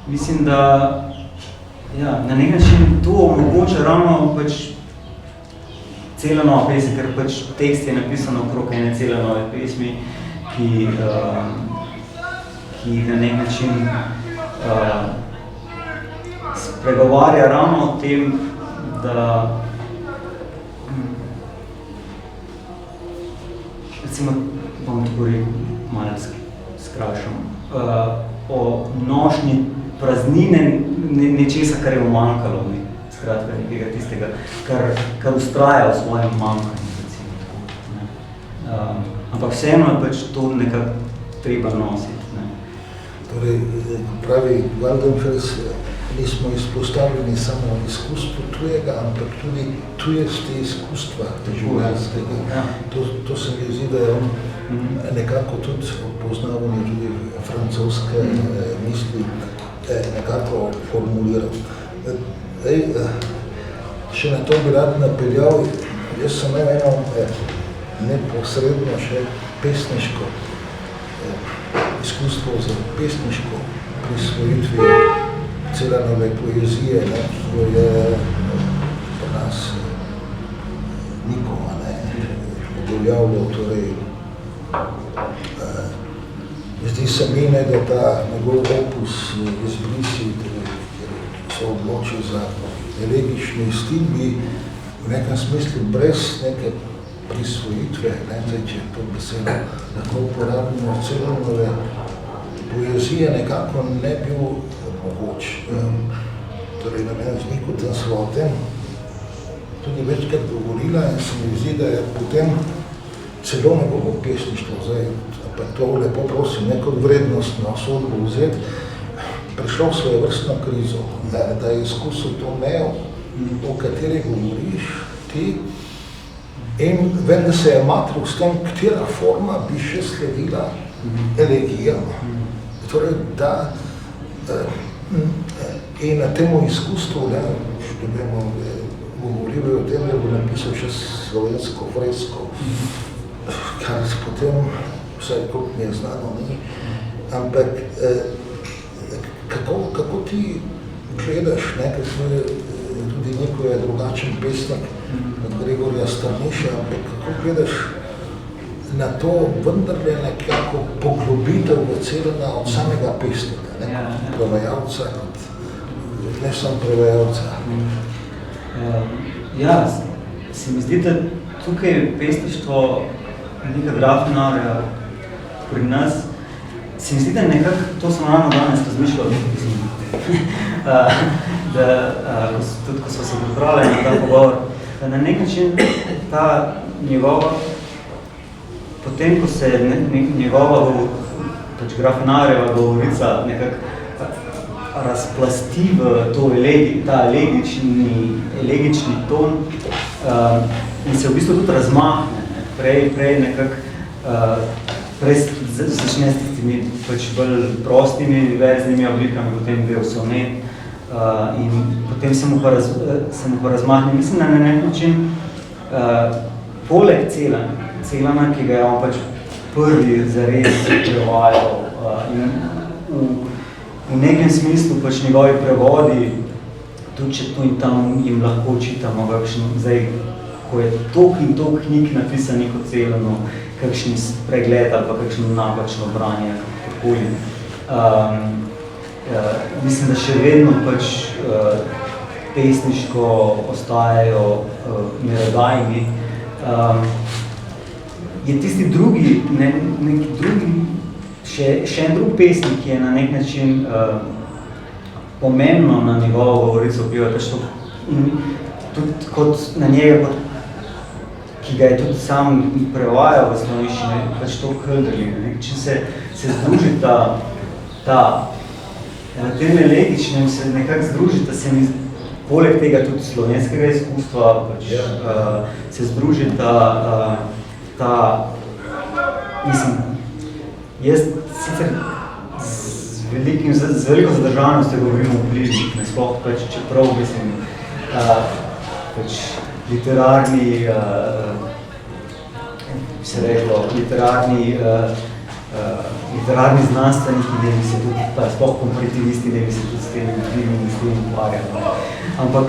S3: mislim, da na nek način to omogoča ravno pač Celanova pesem, ker pač tekst je napisan okrog ene Celanove pesmi, ki na nek način spregovarja ravno o tem, da recimo, bom tako malo skrašam, o nošnji praznine nečesa, kar je umanjkalo, skratka nekega tistega, kar ustraja v svojem manjkanju, recimo tako. Ampak vseeno je pač to nekako treba nositi. Ne.
S1: Torej, pravi Waldenfels, nismo izpostavljeni samo izkustvo tujega, ampak tudi tujosti izkustva življenjskega.
S3: Ja.
S1: To se mi zdi, da je on nekako tudi poznavanje tudi francoske misli nekako formuliral. Še na to bi rad napeljal, jaz sem imel eno neposredno še pesniško izkustvo za pesniško prisvojitvi Celanove poezije, ki jo je po nas Niko objavljal. Torej, zdi se mi, da ta njegov opus izbrisi, ker se odloči za elegični stil, bi v nekem smislu brez neke prisvojitve, ne, zdaj, če to besedo lahko uporabimo, Celanove poezije nekako ne bil mogoč. Torej, na meni z Mikutem sva o tem tudi večkrat govorila in se mi zdi, da je potem celo njegovo pesništvo, zdaj, pa to lepo prosim, neko vrednostno sodbo vzeti, prišlo v svojo vrstno krizo, da je izkusil to mejo, o kateri govoriš ti, in vem, da se je matril s tem, katera forma bi še sledila elegijam. Torej, da in na temu izkustvu, ne, što bomo govorili o tem, da bo napisal še slovensko fresko, kar se potem, vsaj koliko mi je znano, ni, ampak kako ti gledaš, ne, ker smo tudi neko je drugačen pesnik od Gregorja Strniša, ampak kako gledaš na to vendarle nekako poglobitev v Celana od samega pesnika, ne, prevajalca, ne samo prevajalca.
S3: Ja, se mi zdi, da tukaj pesništvo Nika Grafenauerja pri nas, se mi zdi, da nekako, to sem ravno danes razmišljal, tudi ko so se pripravljali na ta pogovor, da na nek način ta njegova, potem ko se njegova, pač Grafenauerjeva govorica nekako razplasti v to ta elegični ton in se v bistvu tudi razmahne, prej nekako, prej začne s tistimi pač bolj prostimi verznimi oblikami, potem gre v sonet in potem se mu pa razmahne. Mislim, da na nek način poleg Celana, ki ga je on pač prvi zares prevajal in v nekem smislu pač njegovi prevodi, tudi če tu in tam jim lahko čitamo, zdaj, ko je toliko in toliko knjig napisanih o Celanu, kakšni pregled ali pa kakšno napačno branje, kakorkoli. Mislim, da še vedno pač pesniško ostajajo merodajni. Je tisti drugi, neki drugi, še en drug pesnik, ki je na nek način pomembno na njegovo govorico vpliva, in tudi kot na njega, ki ga je tudi sam prevajal v slovenščini, pač to Hölderlin. Če se združita na tem elegičnem se nekako združita, se mi poleg tega tudi slovenskega izkustva, pač, se združita mislim, jaz sicer z veliko zadržanostjo govorim o vplivih, nasploh pač, čeprav mislim, pač literarni, bi se reklo, literarni znanstveniki, da bi se tudi, sploh komparativisti, da bi se tudi s temi vplivimi in s temi ukvarjali. Ampak,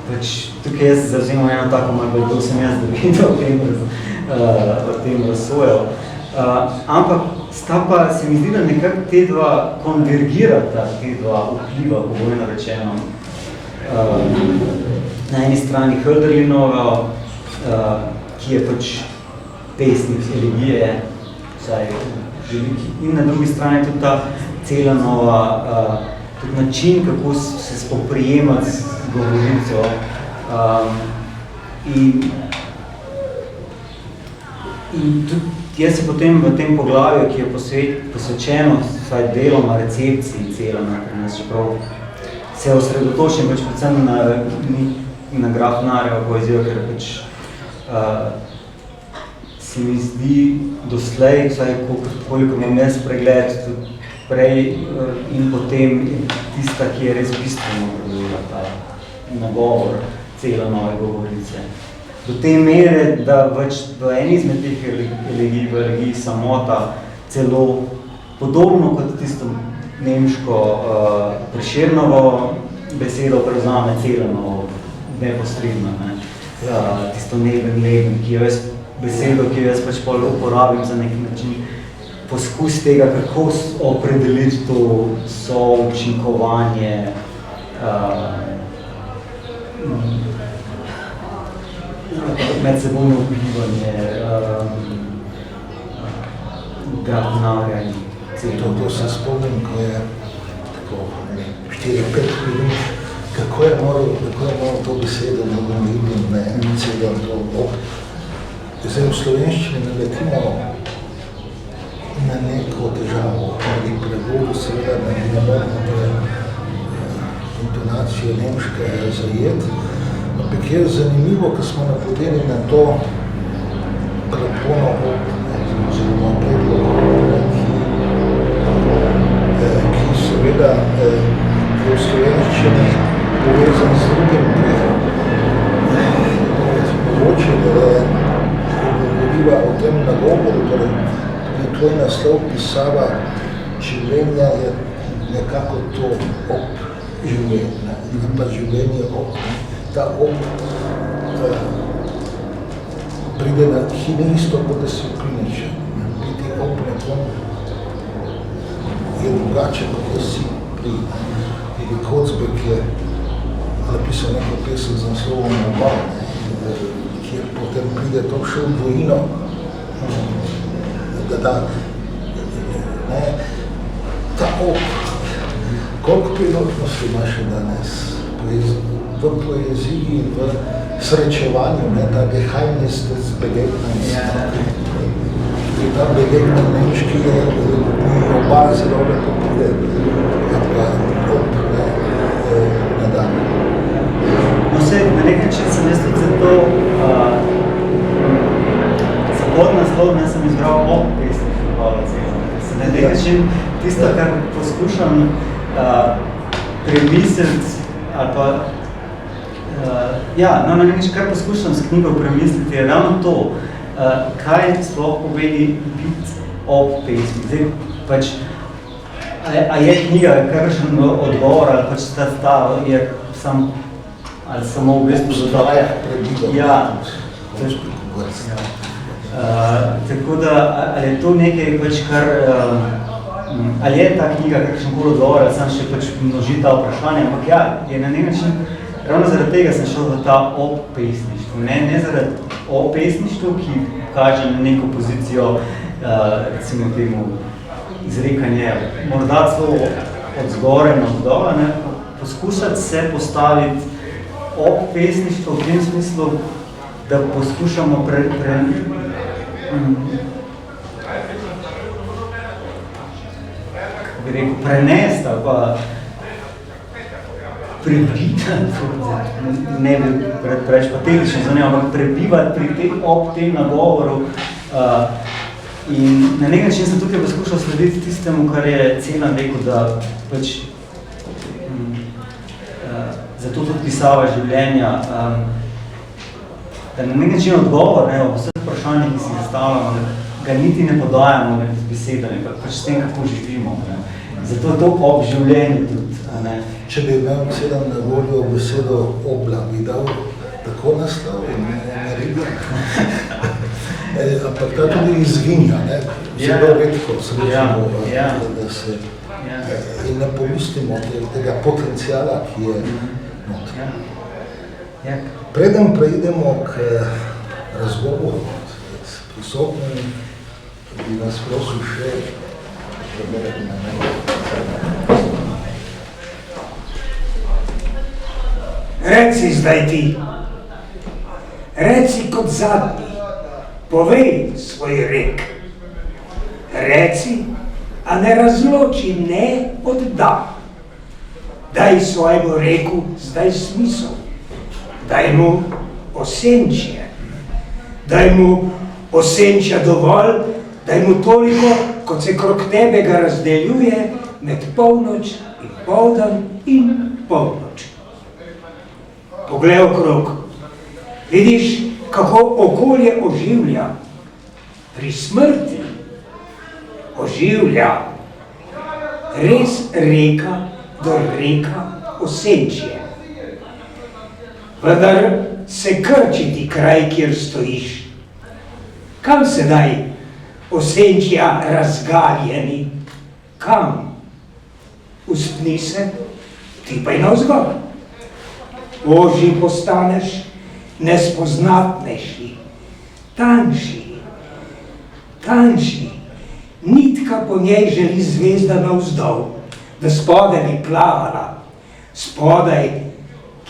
S3: pač, tukaj jaz zavzemam eno tako malo, da sem jaz, da bi o tem razsojal. Ampak sta pa, se mi zdi, da nekako te dva konvergirata, te dva vpliva, pogojno rečeno. Na eni strani Hölderlinova, ki je pač pesnik elegije, vsaj veliki, in na drugi strani tudi ta Celanova, tudi način, kako se spoprijemati z govorico. In tudi jaz se potem v tem poglavju, ki je posvečeno vsaj deloma recepciji Celana, pri nas čeprav se osredotočim pač predvsem na Grafenauerjevo poezijo, ker pač se mi zdi doslej, vsaj koliko imam jaz pregled, tudi prej in potem tista, ki je res bistveno predvila ta nagovor Celanove govorice. Do te mere, da v eni izmed teh elegij, v elegiji Samota, celo podobno kot tisto nemško Prešernovo besedo prevzame Celanovo neposredno. Tisto neben, ki je besedo, ki jo jaz pač uporabim za nek način poskus tega, kako opredeliti to součinkovanje medsebojno vplivanje, ponavljanje.
S1: To se spomnim, ko je tako 4-5 minut, kako je moral to besedo nagovoriti, celo to. Zdaj v slovenščini naletimo na neko težavo, pri prevodu seveda ne moramo intonacijo nemške zajeti, ampak je zanimivo, ko smo napoteli na to Platonov oziroma predlog, ki seveda je v slovenščini povezan z drugim mogoče, da govoriva o tem nagovoru, torej tudi tvoj naslov pisava življenja je nekako to ob življenja, pa življenje ob. Ta ob pride na hini isto, kot da si kliničen. Biti ob nekom je drugače, kot da si pri Ili Kocbek je napisal neko pesem z naslovom Oba, kjer potem pride to še v dvojino, da ta ob, koliko priložnosti ima še danes v poeziji, v srečevanju, ta Geheimnis des Begegnens, ki ta Begegnen nemški je oba zelo lepo pride, pa ob na dan.
S3: No vse, na nek način sem jaz tudi zato za podnaslov ne sem izbral ob pesnih Pavla. Na nek način tisto, kar poskušam premisliti, ali pa na nek način, kar poskušam s knjigo premisliti, je ravno to, kaj sploh pomeni biti ob pesmi. Zdaj, pač, a je knjiga kakšen odgovor, ali pač ta je sam, ali samo v bistvu zadaj? Ja. Tako da, ali je to nekaj, pač, kar, ali je ta knjiga kakšen bolj odgovor, ali sam še pač množi ta vprašanja, ampak ja, je na nek način, ravno zaradi tega sem šel v ta o-pesništvo, ne zaradi o-pesništvo, ki kaže na neko pozicijo, recimo temu, izrekanje, morda celo od zgore na vdol, poskušati se postaviti ob pesništvo v tem smislu, da poskušamo prenesti ali pa prebiti, ne bi preveč patetično za ne, ampak prebivati ob tem nagovoru. In na nek način sem tukaj poskušal slediti tistemu, kar je Celan rekel, da pač zato tudi pisava življenja, da na nek način odgovor o vseh vprašanjih, ki si zastavljamo, ga niti ne podajamo z besedami, pač s tem, kako živimo. Zato je to ob življenju tudi.
S1: Če bi imel Celan na voljo besedo obla, bi dal tako naslov in ne riba. Ampak ta tudi izginja, zelo redko srečamo, da se in ne pomislimo tega potencijala, ki je notri. Preden preidemo k razgovoru s prisotnimi, bi nas prosil še preberati na mene.
S2: Reci zdaj ti, reci kot zadnji, povej svoj rek. Reci, a ne razloči ne od da. Daj svojemu reku zdaj smisel. Daj mu osenčje. Daj mu osenčja dovolj, daj mu toliko, kot se krog tebe ga razdeljuje med polnoč in poldan in polnoč. Poglej okrog, vidiš, kako okolje oživlja. Pri smrti oživlja. Res reka do reka osenčje. Vendar se krči ti kraj, kjer stojiš. Kam sedaj osenčja razgaljeni? Kam? Uspni se, ti pa je navzgor. Ožji postaneš nespoznatnejši, tanjši. Nitka po njej želi zvezda navzdol, da spodaj bi plavala, spodaj,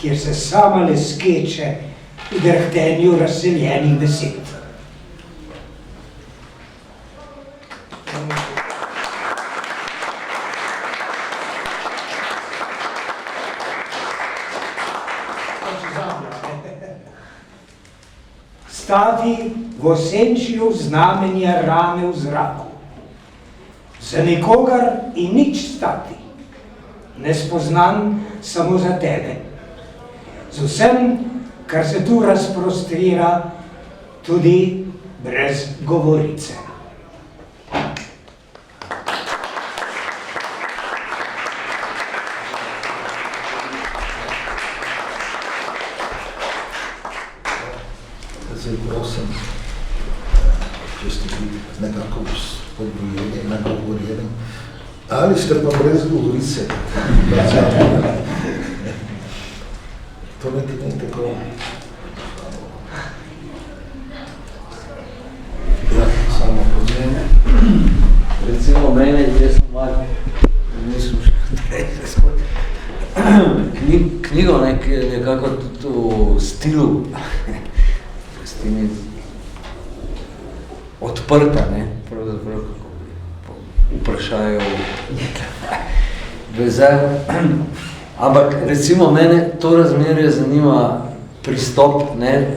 S2: kjer se sama le skeče v drhtenju razseljenih besed. Stati v osenčju znamenja rame v zraku. Za nikogar in nič stati. Nespoznan samo za tebe. Z vsem, kar se tu razprostrira, tudi brez govorice.
S1: Zdaj prosim, če ste bili nekako spodbujeni, nagovorjeni, ali ste pa brez govorice. To nekaj ni tako. Ja, samo podzemlje.
S4: Recimo mene, jaz sem malo, nisem še knjigo nekako tudi v stilu, s temi odprta, ne, pravzaprav vprašajo vezajo. Ampak recimo mene to razmerje zanima pristop, ne,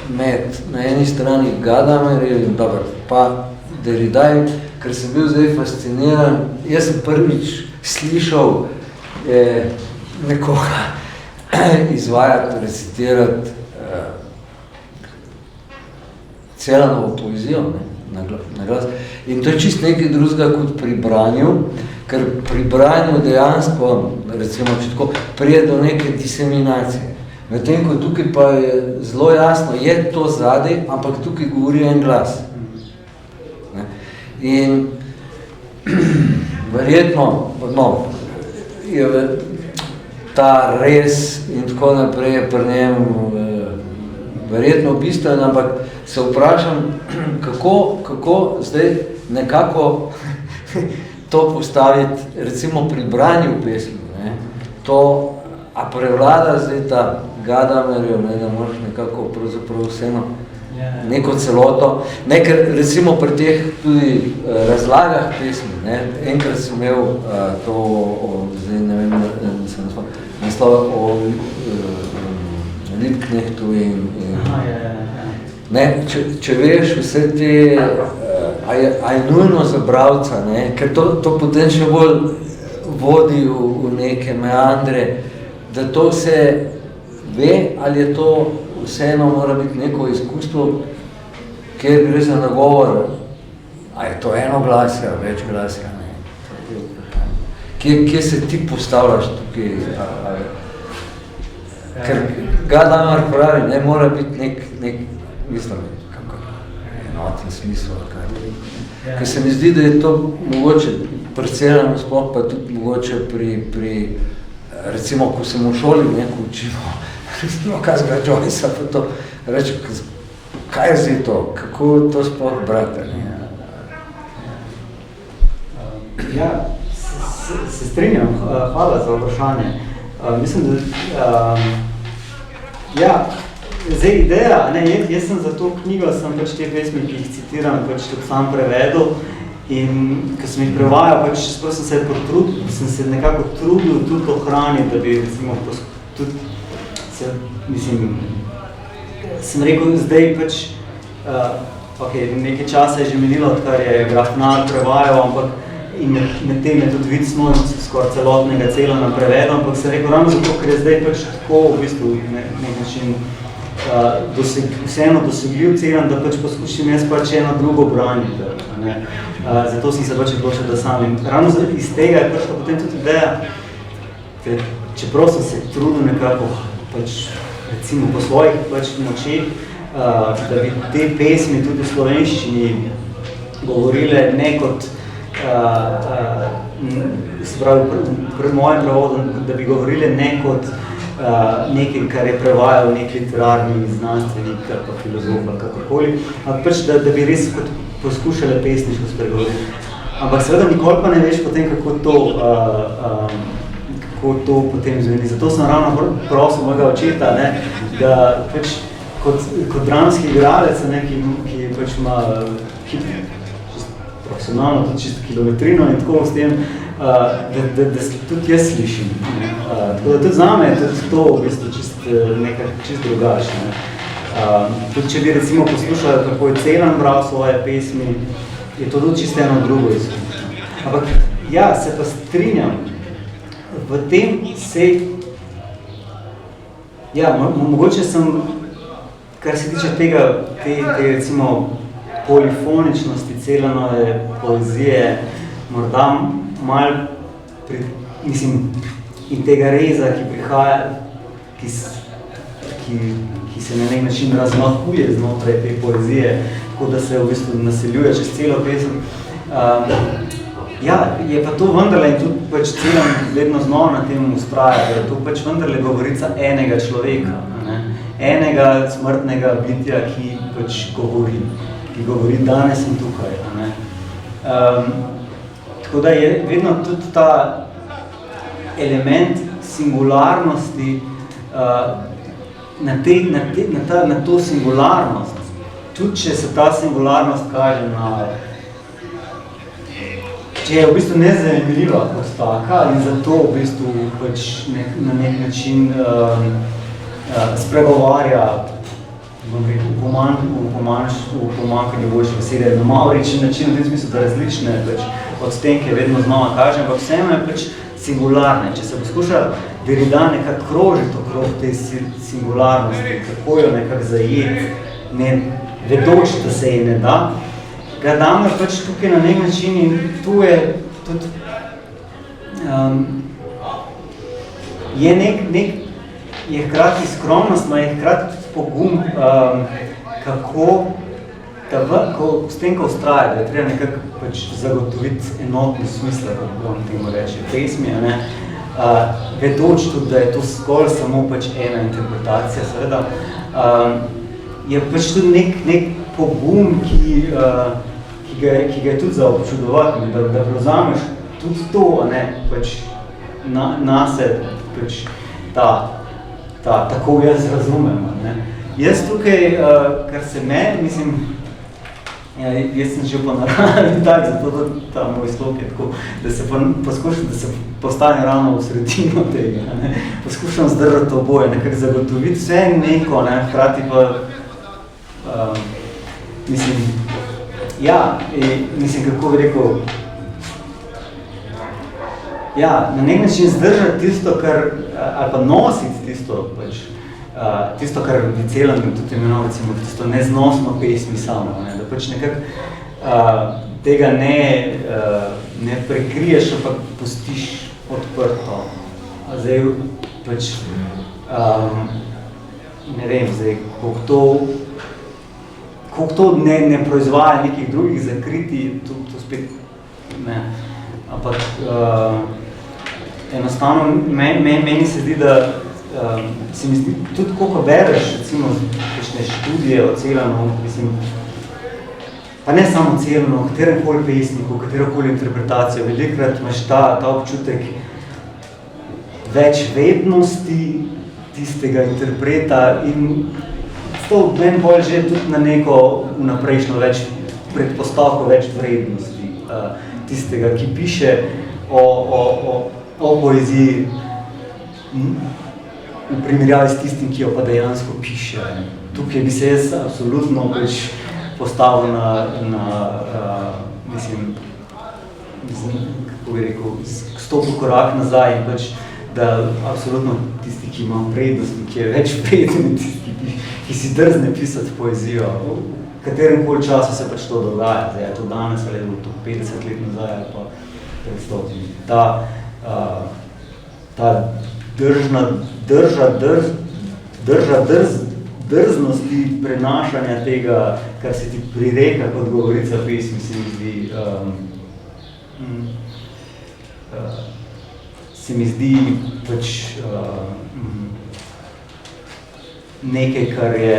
S4: med na eni strani Gadamerjem, dobro, pa Derridajem, ker sem bil zdaj fasciniran. Jaz sem prvič slišal nekoga izvajati, recitirati Celanovo poezijo, ne, na glas. In to je čist nekaj drugega kot pri branju, ker pri branju dejansko, recimo, če tako, prije do neke diseminacije. Medtem, ko tukaj pa je zelo jasno, je to zadaj, ampak tukaj govori en glas. Ne? In verjetno, no, je ta res in tako naprej je pri njem verjetno bistven, ampak se vprašam, kako zdaj nekako to postaviti, recimo pri branju pesmi, ne? To, a prevlada zdaj ta Gadamerjev, ne, da moraš nekako pravzaprav vseeno neko celoto, ne, ker recimo pri teh tudi razlagah pesmi, ne, enkrat sem imel to, zdaj ne vem, se naslov o Liebknechtu in ne, če veš vse te, a je nujno za bralca, ne, ker to potem še bolj vodi v neke meandre, da to se ve, ali je to vseeno mora biti neko izkustvo, kjer gre za nagovor, a je to eno glasja, več glasja, ne. Kje se ti postavljaš tukaj? Ker Gadamer pravi, ne mora biti nek mislim, kako enoten smisel. Ker se mi zdi, da je to mogoče parcelano sploh, pa tudi mogoče pri recimo, ko sem v šoli neko učimo, recimo Kazga Joyce'a, pa to reče, kaj je zdaj to, kako to sploh brate?
S3: Ja, se strinjam, hvala za vprašanje. Mislim, da ja, zdaj ideja, ne, jaz sem za to knjigo, sem pač te pesmi, ki jih citiram, pač tudi sam prevedel in ko sem jih prevajal, pač sem se nekako trudil tudi ohraniti, da bi recimo tudi se, mislim, sem rekel, zdaj pač nekaj časa je že menilo, odkar je Grafnar prevajal, ampak in med tem je tudi vidno skoraj celotnega celo nam prevedel, ampak se rekel ravno zato, ker je zdaj pač tako v bistvu nek način vseeno dosegljiv celan, da pač poskušam jaz pač eno drugo braniti. Zato sem se pač odločil, da sam. In ravno iz tega je prišla potem tudi ideja, ker čeprav sem se trudil nekako pač recimo po svojih pač močeh, da bi te pesmi tudi v slovenščini govorile ne kot se pravi, pred mojim prevodom, da bi govorile ne kot nekaj, kar je prevajal nek literarni znanstvenik ali pa filozof ali kakorkoli, ampak pač, da bi res kot poskušale pesniško spregovoriti. Ampak seveda nikoli pa ne veš potem, kako to potem zveni. Zato sem ravno prosil mojega očeta, ne, da pač kot dramski igralec, ne, ki pač ima profesionalno, tudi čisto kilometrino in tako s tem, da tudi jaz slišim. Tako da tudi zame je tudi to v bistvu nekaj čist drugače. Tudi če bi recimo poslušali, kako je Celan bral svoje pesmi, je to tudi čisto eno drugo izkušnjo. Ampak ja, se pa strinjam, v tem mogoče sem, kar se tiče te recimo polifoničnosti Celanove poezije, morda malo, in tega reza, ki prihaja, ki se na nek način razmahuje znotraj te poezije, tako da se v bistvu naseljuje čez celo pesem. Ja, je pa to vendarle in tudi pač Celan vedno znova na tem ustraja, da je to pač vendarle govorica enega človeka, ne? Enega smrtnega bitja, ki pač govori danes in tukaj. Ne? Tako da je vedno tudi ta element singularnosti na to singularnost. Tudi če se ta singularnost kaže če je v bistvu nezanimljiva kot taka in zato v bistvu pač na nek način spregovarja v pomanjkanju boljše besede, na maoričen način, v tem smislu, da različne odstenke vedno znova kaže, ampak vseeno je pač singularne. Če se poskuša Derrida nekako krožiti okrog te singularnosti, kako jo nekako zajeti, ne vedoč, da se ji ne da, ga damo pač tukaj na nek način in tu je tudi je hkrati skromnost, je hkrati pogum, kako s tem, ko ustraja, da je treba nekako pač zagotoviti enotno smisla, kako on temu reče, pesmi, ne, vedoč tudi, da je to zgolj samo pač ena interpretacija, seveda, je pač tudi nek pogum, ki ga je tudi za občudovati, da prevzameš tudi to, ne, pač nase, pač tako jaz razumem, ne. Jaz tukaj, kar se mislim, jaz sem že po naravi tak, zato tudi ta moj slog je tako, da se poskušam, da se postavim ravno v sredino tega, ne. Poskušam zdržati oboje, nekako zagotoviti vse neko, ne, hkrati pa kako bi rekel, na nek način zdržati tisto, ali pa nositi tisto, tisto, kar bi Celan tudi imenoval, recimo, tisto neznosno pesmi samo, ne, da pač nekako tega ne prekriješ, ampak pustiš odprto. Zdaj, pač, ne vem, zdaj, koliko to ne proizvaja nekih drugih zakriti, to spet ne. Ampak enostavno meni se zdi, da se mi zdi, tudi koliko bereš, recimo, kakšne študije o Celanu, mislim, pa ne samo o Celanu, o kateremkoli pesniku, o katerokoli interpretacijo, velikrat imaš ta občutek več vednosti tistega interpreta in to meni bolj že tudi na neko vnaprejšnjo več predpostavko, več vrednosti tistega, ki piše o poeziji v primerjavi s tistim, ki jo pa dejansko piše. Tukaj bi se jaz absolutno postavil mislim, kako bi rekel, stopil korak nazaj in da absolutno tisti, ki ima prednost, ki je več vreden, tisti, ki si drzne pisati poezijo, v kateremkoli času se pač to dogaja, zdaj je to danes ali je to 50 let nazaj ali pa 500. Ta drznosti prenašanja tega, kar se ti prireka kot govorica pesmi, se mi zdi se mi zdi pač nekaj, kar je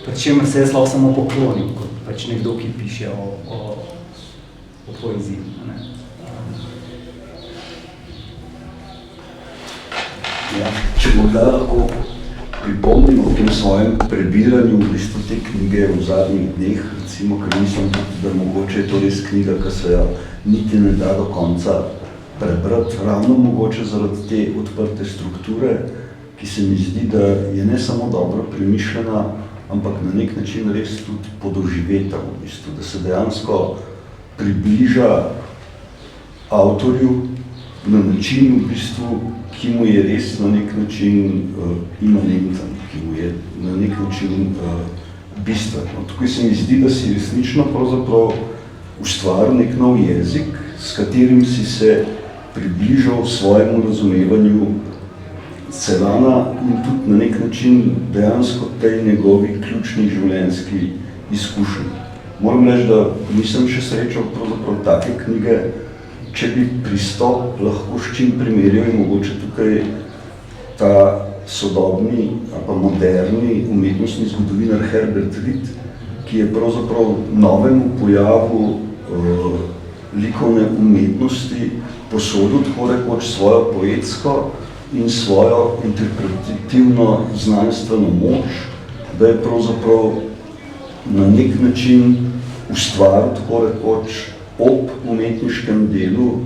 S3: pač čemer se jaz lahko samo poklonim, kot pač nekdo, ki piše o poeziji. Ne?
S5: Ja, če morda lahko pripomnim o tem svojem prebiranju v bistvu te knjige v zadnjih dneh, recimo, ker mislim, da mogoče je to res knjiga, ki se jo niti ne da do konca prebrati, ravno mogoče zaradi te odprte strukture, ki se mi zdi, da je ne samo dobro premišljena, ampak na nek način res tudi podoživeta v bistvu, da se dejansko približa avtorju na način v bistvu, ki mu je res na nek način imanenten, ki mu je na nek način bistven. Tako se mi zdi, da si resnično pravzaprav ustvaril nek nov jezik, s katerim si se približal svojemu razumevanju Celana in tudi na nek način dejansko tej njegovi ključni življenjski izkušnji. Moram reči, da nisem še srečal pravzaprav take knjige, če bi pristop lahko s čim primerjal in mogoče tukaj ta sodobni ali pa moderni umetnostni zgodovinar Herbert Reed, ki je pravzaprav novemu pojavu likovne umetnosti posodil tako rekoč svojo poetsko in svojo interpretativno znanstveno moč, da je pravzaprav na nek način ustvaril tako rekoč ob umetniškem delu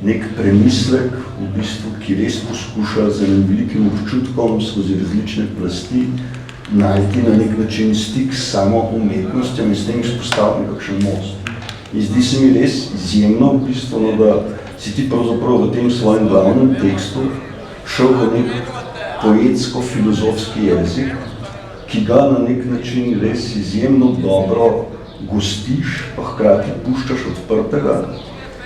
S5: nek premislek, v bistvu, ki res poskuša z enim velikim občutkom skozi različne plasti najti na nek način stik s samo umetnostjo in s tem izpostaviti kakšen most. In zdi se mi res izjemno, v bistvu, da si ti pravzaprav v tem svojem glavnem tekstu šel v nek poetsko-filozofski jezik, ki ga na nek način res izjemno dobro gostiš, pa hkrati puščaš odprtega,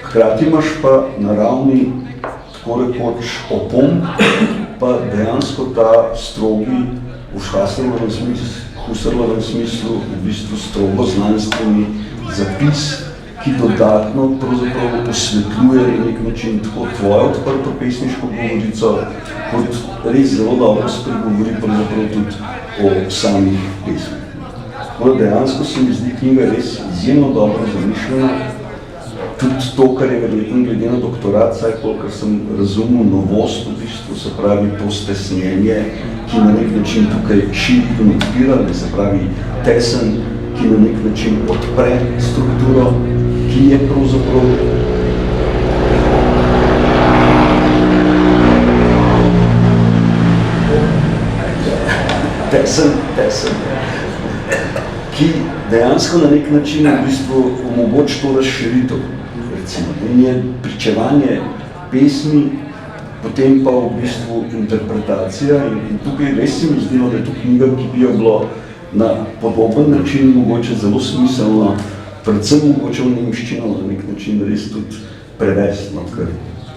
S5: hkrati imaš pa na ravni tako rekoč opomb, pa dejansko ta strogi, v Husserlovem smislu, v bistvu strogo znanstveni zapis, ki dodatno pravzaprav osvetljuje na nek način tako tvojo odprto pesniško govorico, kot res zelo dobro spregovori pravzaprav tudi o samih pesmih. Dejansko se mi zdi knjiga res izjemno dobro zamišljena. Tudi to, kar je verjetno glede na doktorat, saj kolikor sem razumel, novost v bistvu, se pravi to stesnjenje, ki na nek način tukaj širi in odpira, se pravi tesen, ki na nek način odpre strukturo, ki je pravzaprav tesen, ki dejansko na nek način v bistvu omogoči to razširitev, recimo. In je pričevanje pesmi, potem pa v bistvu interpretacija in tukaj res se mi zdelo, da je to knjiga, ki bi jo bilo na podoben način mogoče zelo smiselno, predvsem mogoče v nemščino na nek način res tudi prevestno,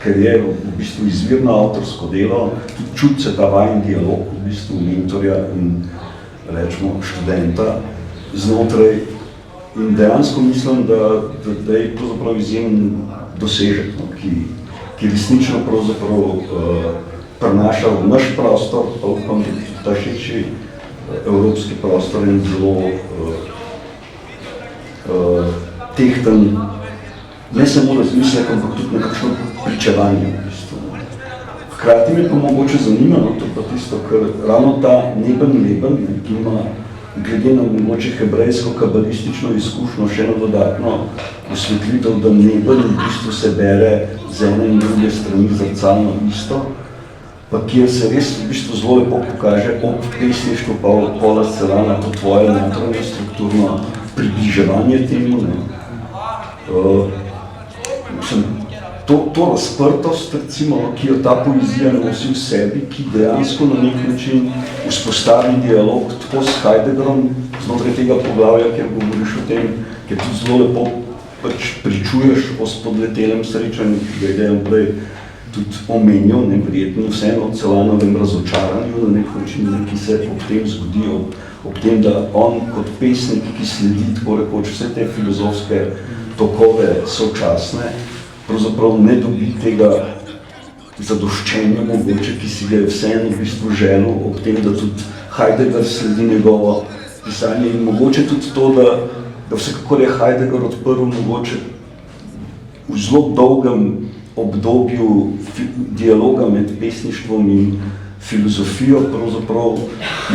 S5: ker je v bistvu izvirno avtorsko delo, tudi čuti se ta vajen dialog v bistvu mentorja in rečemo študenta znotraj in dejansko mislim, da je pravzaprav izjemen dosežek, ki resnično pravzaprav prenaša v naš prostor, pa upam, da ta širši evropski prostor in zelo tehten, ne samo razmislek, ampak tudi nekakšno pričevanje v bistvu. Hkrati me pa mogoče zanima, to pa tisto, ker ravno ta Neben Leben, ki ima glede na mogoče hebrejsko-kabalistično izkušnjo še eno dodatno osvetlitev, da Neben v bistvu se bere z ene in druge strani zrcalno isto, pa kjer se res v bistvu zelo lepo pokaže ob pesništvu pa pola Celana to tvoje notranje strukturno približevanje temu. To razprtost, recimo, ki jo ta poezija nosi v sebi, ki dejansko na nek način vzpostavi dialog tako s Heideggerom, znotraj tega poglavja, kjer govoriš o tem, ker tudi zelo lepo pričuješ o spodletelem srečanju, ki ga je Dejan prej tudi omenjal, neverjetno vseeno o Celanovem razočaranju, na nek način, ki se ob tem zgodi, ob tem, da on kot pesnik, ki sledi tako rekoč vse te filozofske tokove sočasne, pravzaprav ne dobi tega zadoščenja mogoče, ki si ga je vseeno v bistvu želel, ob tem, da tudi Heidegger sledi njegovo pisanje in mogoče tudi to, da vsekakor je Heidegger odprl mogoče v zelo dolgem obdobju dialoga med pesništvom in filozofijo, pravzaprav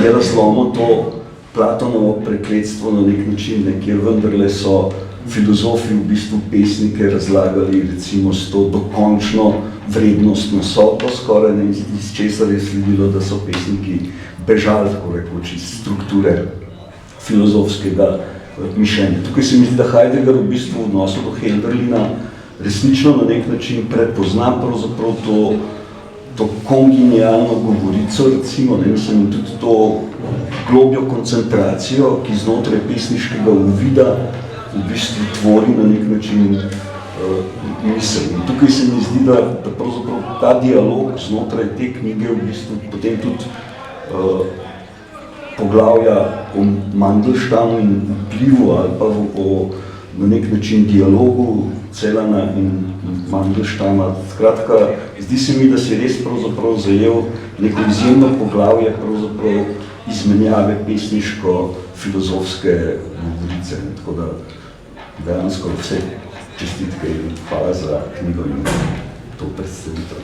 S5: je razlomil to Platonovo prekletstvo na nek način, kjer vendarle so filozofi v bistvu pesnike razlagali recimo s to dokončno vrednostno sodbo skoraj, iz česar je sledilo, da so pesniki bežali, tako rekoč, iz strukture filozofskega mišljenja. Tukaj se mi zdi, da Heidegger v bistvu v odnosu do Hölderlina resnično na nek način prepozna pravzaprav to kongenialno govorico, recimo, mislim, tudi to globjo koncentracijo, ki znotraj pesniškega uvida v bistvu tvori na nek način misel. In tukaj se mi zdi, da pravzaprav ta dialog znotraj te knjige v bistvu potem tudi poglavja o Mandelštanu in vplivu ali pa o na nek način dialogu Celana in Mandelštama. Skratka, zdi se mi, da si res pravzaprav zajel neko izjemno poglavje pravzaprav izmenjave pesniško-filozofske govorice. Tako da dejansko vse čestitke in hvala za knjigo in to predstavitev.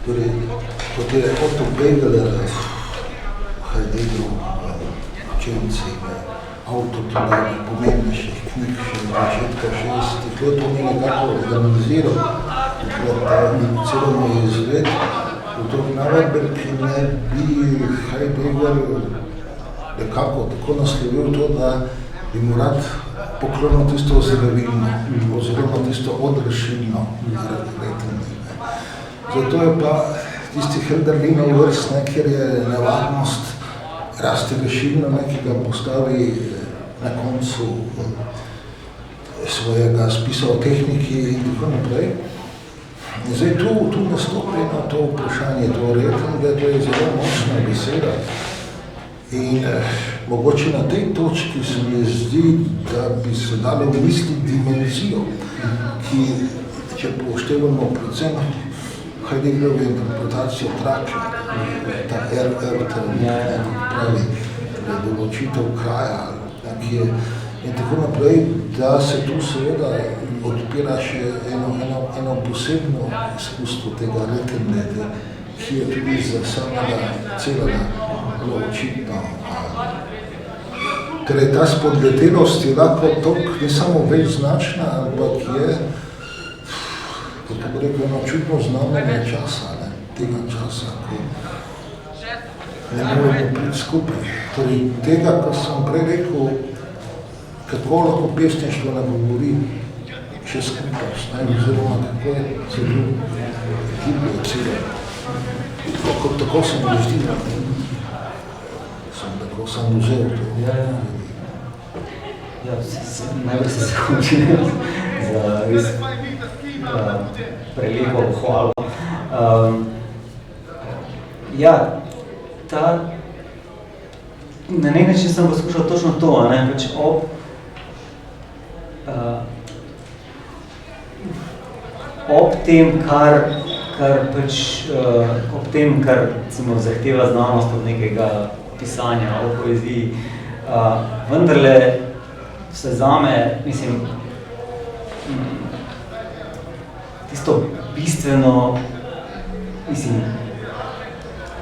S1: Torej, kot je Otto Begeler, Heidegger, učenci, avtor pomembnejših knjig še v začetka 60-ih let, on je nekako organiziral celo izved v to navedbek, ki ne bi Heidegger nekako tako naslovil to, da bi mu rad poklonil tisto zdravilno, oziroma tisto odrešilno retenje. Zato je pa tisti Hölderlinov vrst, kjer je nevarnost raste rešilno, ki ga postavi na koncu svojega spisa o tehniki in tako naprej. Zdaj tu nastopi na to vprašanje, to retenje, to je zelo močna beseda. In mogoče na tej točki se mi zdi, da bi se dalo misliti dimenzijo, ki, če poštevamo predvsem Heideggerovo interpretacijo trače, ta pravi določitev kraja, ki je in tako naprej, da se tu seveda odpira še eno posebno izkustvo tega retenja, ki je tudi za samega celega očitno. Torej, ta spodletelost je lahko toliko ne samo večznačna, ampak je, kako bi rekel, eno čudno znamenje časa, tega časa, ko ne moremo priti skupaj. Torej, tega, ko sem prej rekel, kako lahko pesništvo nagovori še skupnost, oziroma kako je celo gibljo celo. Tako sem doždila, tako sem vzel to.
S3: Najbolj se zakončujem za res prelepo hvala. Na nek način sem poskušal točno to, pač ob tem, kar zahteva znanost od nekega pisanja o poeziji, vendarle se zame, mislim, tisto bistveno, mislim,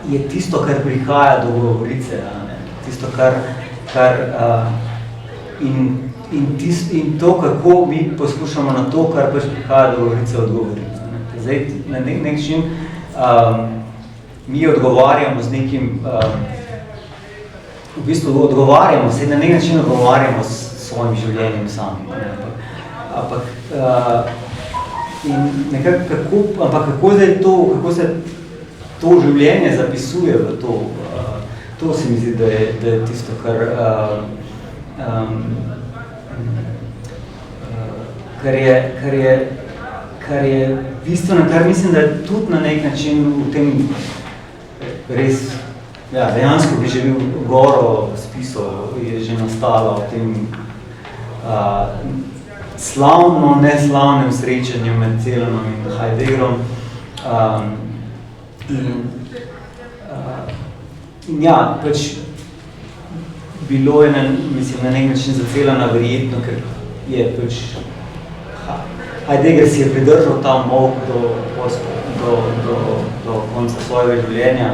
S3: je tisto, kar prihaja do govorice, tisto, in to, kako mi poskušamo na to, kar pač prihaja do govorice, odgovoriti. Zdaj, na nek način mi odgovarjamo z nekim, v bistvu odgovarjamo, na nek način odgovarjamo s svojim življenjem sami. Ampak kako zdaj to, kako se to življenje zapisuje v to, to se mi zdi, da je tisto, kar je bistveno, kar mislim, da je tudi na nek način v tem res, dejansko bi že bil goro spisov, je že nastala v tem slavno, neslavnem srečanju med Celanom in Heideggerom. In ja, pač bilo je, mislim, na nek način za Celana verjetno, ker je pač Heidegger si je pridržal ta molk do konca svojega življenja.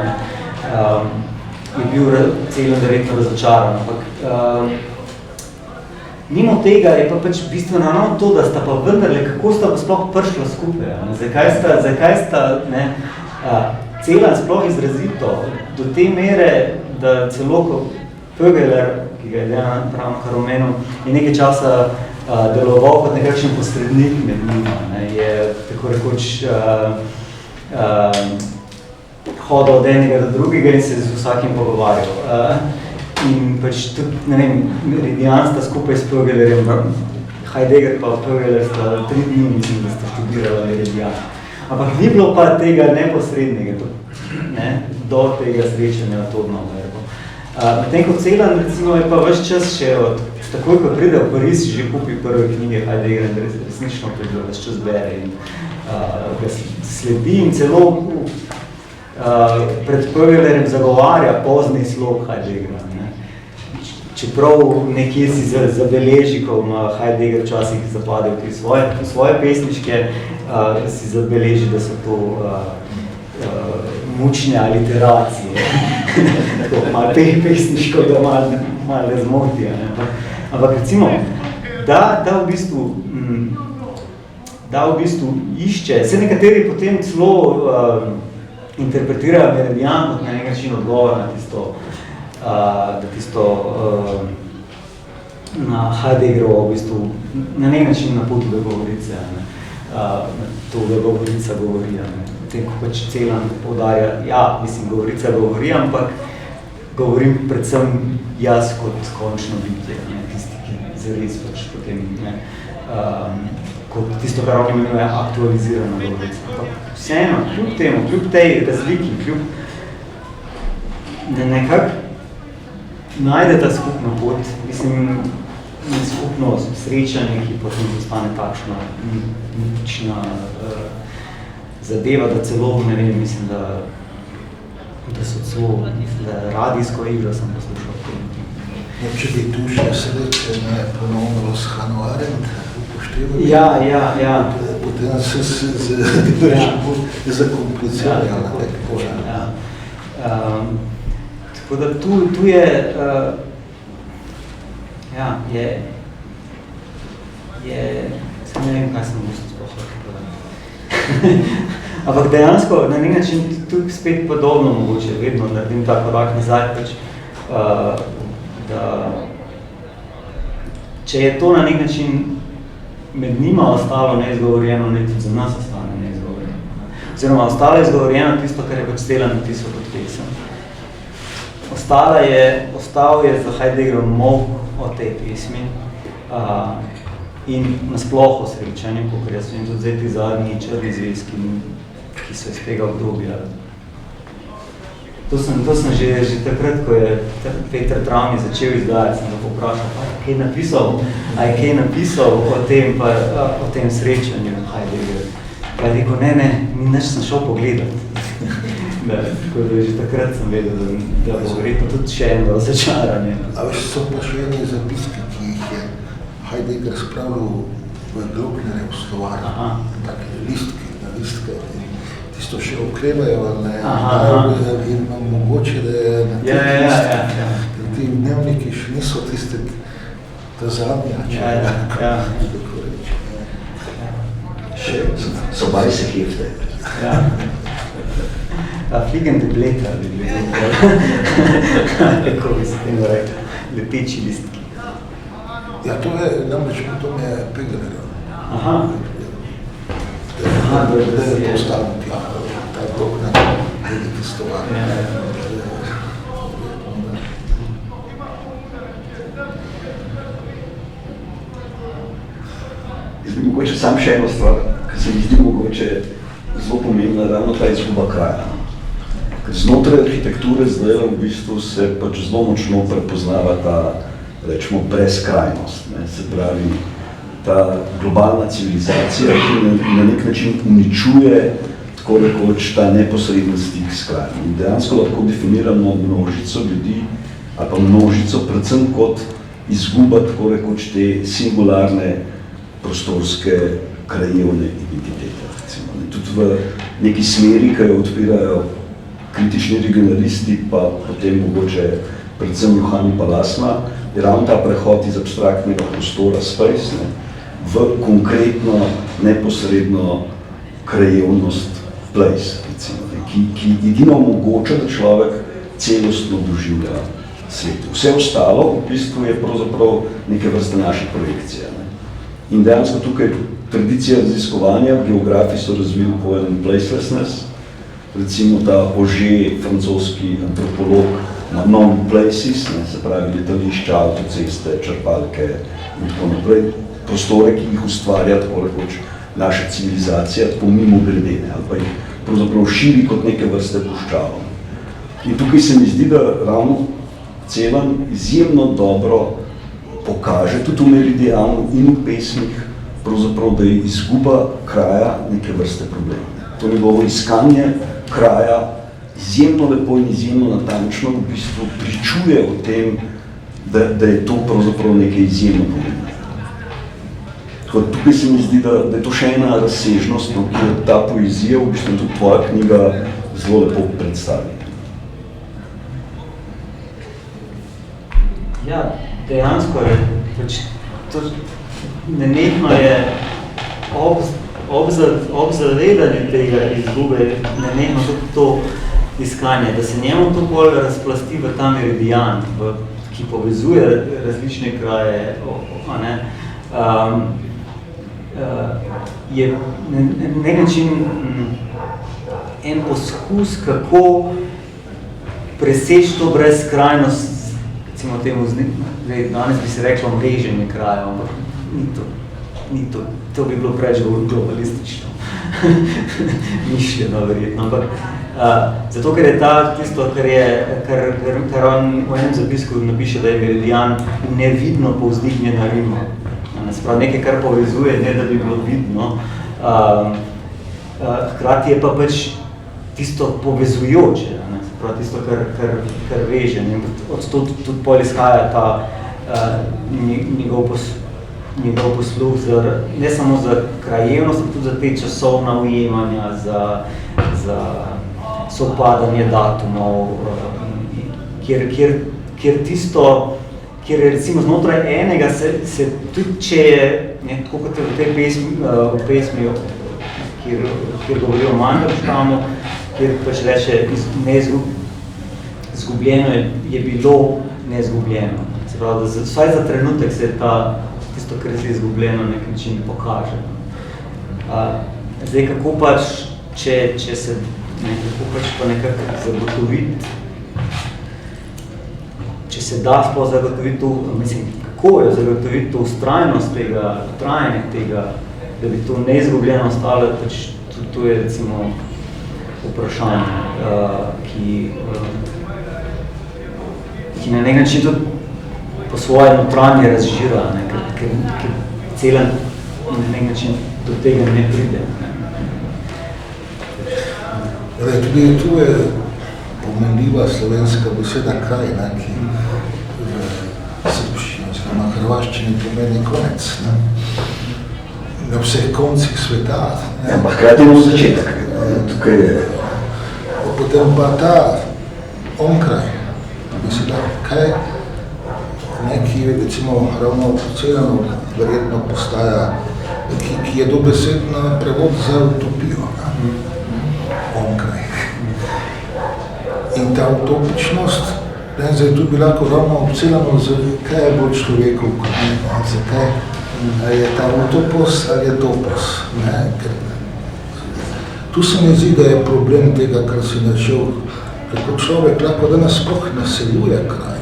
S3: Je bil Celan verjetno razočaran, ampak mimo tega je pa pač bistveno ravno to, da sta pa vendarle, kako sta pa sploh prišla skupaj, zakaj sta Celan sploh izrazito do te mere, da celo Fögeler, ki ga je Dejan pravkar omenil, je nekaj časa deloval kot nekakšen posrednik med njima, je tako rekoč hodil od enega do drugega in se z vsakim pogovarjal. In pač tudi, ne vem, Meridian sta skupaj s Fögelerjem, Heidegger pa Fögeler sta 3 dni, mislim, da sta študirala Meridian. Ampak ni bilo pa tega neposrednega, do tega srečanja to dnovo. Medtem kot Celan, recimo, je pa ves čas še takoj, ko pride v Pariz, že kupi prve knjige Heidegger in resnično pride, ves čas bere in ga sledi in celo pred Fögelerjem zagovarja pozni slog Heideggera. Čeprav nekje si zabeleži, ko ima Heidegger včasih zapadel pri svoje pesniške, si zabeleži, da so to mučne aliteracije. Tako malo pesniško, da malo razmoti. Ampak recimo, da v bistvu išče, se nekateri potem celo interpretirajo Meridian kot na nek način odgovor na tisto na Heideggerovo v bistvu, na nek način na potu do govorice, to, da govorica govori. Tem, ko pač Celan poudarja, ja, mislim, govorica govori, ampak govorim predvsem jaz kot končno bitje, tisti, ki zares pač potem, kot tisto, kar oni imenuje aktualizirana govorica. Ampak vseeno, kljub temu, kljub tej razliki, kljub nekako najdeta skupno pot, mislim, skupno srečanje, ki potem postane takšna nična zadeva, da celo, ne vem, mislim, da so celo, da radijsko igro sem poslušal v tem.
S1: Če bi tu še sreče ponovno s Hannah Arendt upoštevali,
S3: ja.
S1: Potem se zakomplicirala.
S3: Tako da tu je, ne vem, kaj sem mislil sploh. Ampak dejansko, na nek način, tudi spet podobno mogoče, vedno naredim ta korak nazaj, pač, da če je to na nek način med njima ostalo neizgovorjeno, ne tudi za nas ostane neizgovorjeno. Oziroma, ostalo je izgovorjeno tisto, kar je pač Celan napisal kot pesem. Ostal je za Heideggerom molk o tej pesmi in nasploh o srečanju, kot jaz vem, tudi zdaj ti zadnji črni zvezki, ki so iz tega obdobja. To sem že takrat, ko je Peter Travni začel izdajati, sem ga poprašal, kaj je napisal o tem srečanju Heidegger. Pa je rekel, ne, nič sem šel pogledati. Tako da že takrat sem vedel, da bo verjetno tudi še eno razočaranje.
S1: A veš, so pa še eni zapiski, ki jih je Heidegger spravil v Glocknerjev slovar, take listke, tisto še oklevajo, in mogoče, da je na teh listih, ker ti dnevniki še niso tiste, ta zadnja, če tako reči.
S5: So bajse hefte.
S3: Fliegende Blätter, kako bi se temu rekla, leteči listki.
S1: Ja, to je namreč potom je Peglerjev. Da je postavil tja, ta Glockner, veliki stovar.
S5: Jaz bi mogoče sam še eno stvar, ki se mi zdi mogoče zelo pomembna, ravno ta izguba kraja. Ker znotraj arhitekture zdaj v bistvu se pač zelo močno prepoznava ta, rečemo, brezkrajnost. Se pravi, ta globalna civilizacija, ki na nek način uničuje tako rekoč ta neposreden stik s krajem. In dejansko lahko definiramo množico ljudi ali pa množico predvsem kot izguba tako rekoč te singularne prostorske krajevne identitete. Recimo. Tudi v neki smeri, ki jo odpirajo kritični regionalisti, pa potem mogoče predvsem Johani Palasma, je ravno ta prehod iz abstraktnega prostora space v konkretno, neposredno krajevnost place, recimo, ki edino omogoča, da človek celostno doživlja svet. Vse ostalo v bistvu je pravzaprav neke vrste naše projekcije. Ne? In dejansko tukaj tradicija raziskovanja, geografi so razvili pojem placelessness, recimo ta Auger, francoski antropolog, na non-places, se pravi letališča, avtoceste, črpalke in tako naprej, prostore, ki jih ustvarja tako rekoč naša civilizacija, tako mimo gredene, ali pa jih pravzaprav širi kot neke vrste puščavo. In tukaj se mi zdi, da ravno Celan izjemno dobro pokaže tudi v Meridianu in v pesmih, pravzaprav, da je izguba kraja neke vrste problema. To njegovo iskanje kraja izjemno lepo in izjemno natančno v bistvu pričuje o tem, da je to pravzaprav nekaj izjemno pomembno. Tukaj se mi zdi, da je to še ena razsežnost, ki je ta poezija, v bistvu tudi tvoja knjiga zelo lepo predstavi.
S3: Ja, dejansko je, to nenehno je ob zavedanju tega izgube, nenehno tudi to iskanje, da se njemu to bolj razplasti v ta meridian, ki povezuje različne kraje, je na nek način en poskus, kako preseči to brezkrajnost, recimo temu, danes bi se reklo mreženje krajev, ampak ni to, to bi bilo preveč globalistično, mišljeno verjetno, ampak zato, ker je tisto, kar on v enem zapisku napiše, da je meridian nevidno povzdignjena rima. Sprav nekaj, kar povezuje, ne da bi bilo vidno, hkrati je pa pač tisto povezujoče, sprav tisto, kar veže. Od tudi pol izhaja ta njegov posluh ne samo za krajevnost, tudi za te časovna ujemanja, za sopadanje datumov, kjer je recimo znotraj enega se tudi, če je, tako kot je v tej pesmi, kjer govori o Mandelštamu, kjer pač reče, izgubljeno je bilo neizgubljeno. Se pravi, da vsaj za trenutek se tisto, kar se je izgubljeno, nek način pokaže. Zdaj, kako pač, če se nekako zagotoviti, če se da sploh zagotoviti to, mislim, kako je zagotoviti to ustrajnost tega, trajanje tega, da bi to neizgubljeno ostalo, pač to je recimo vprašanje, ki na nek način tudi po svoje notranje razžira, ker Celan na nek način do tega ne pride.
S1: Tudi tu je pomenljiva slovenska beseda kraj, ki v srbščini oziroma hrvaščini pomeni konec. Na vseh koncih sveta.
S5: Ampak hkrati je začetek. Tukaj je.
S1: Potem pa ta onkraj, beseda, kaj neki, recimo, ravno Celanu verjetno postaja, ki je dobesedno prevod za utopijo. Onkraj. In ta utopičnost, zdaj tu bi lahko ravno obcelano, kaj je bolj človekov kraj, zakaj je ta utopos ali je topos. Tu se mi zdi, da je problem tega, kar si načel, kako človek lahko danes sploh naseljuje kraj.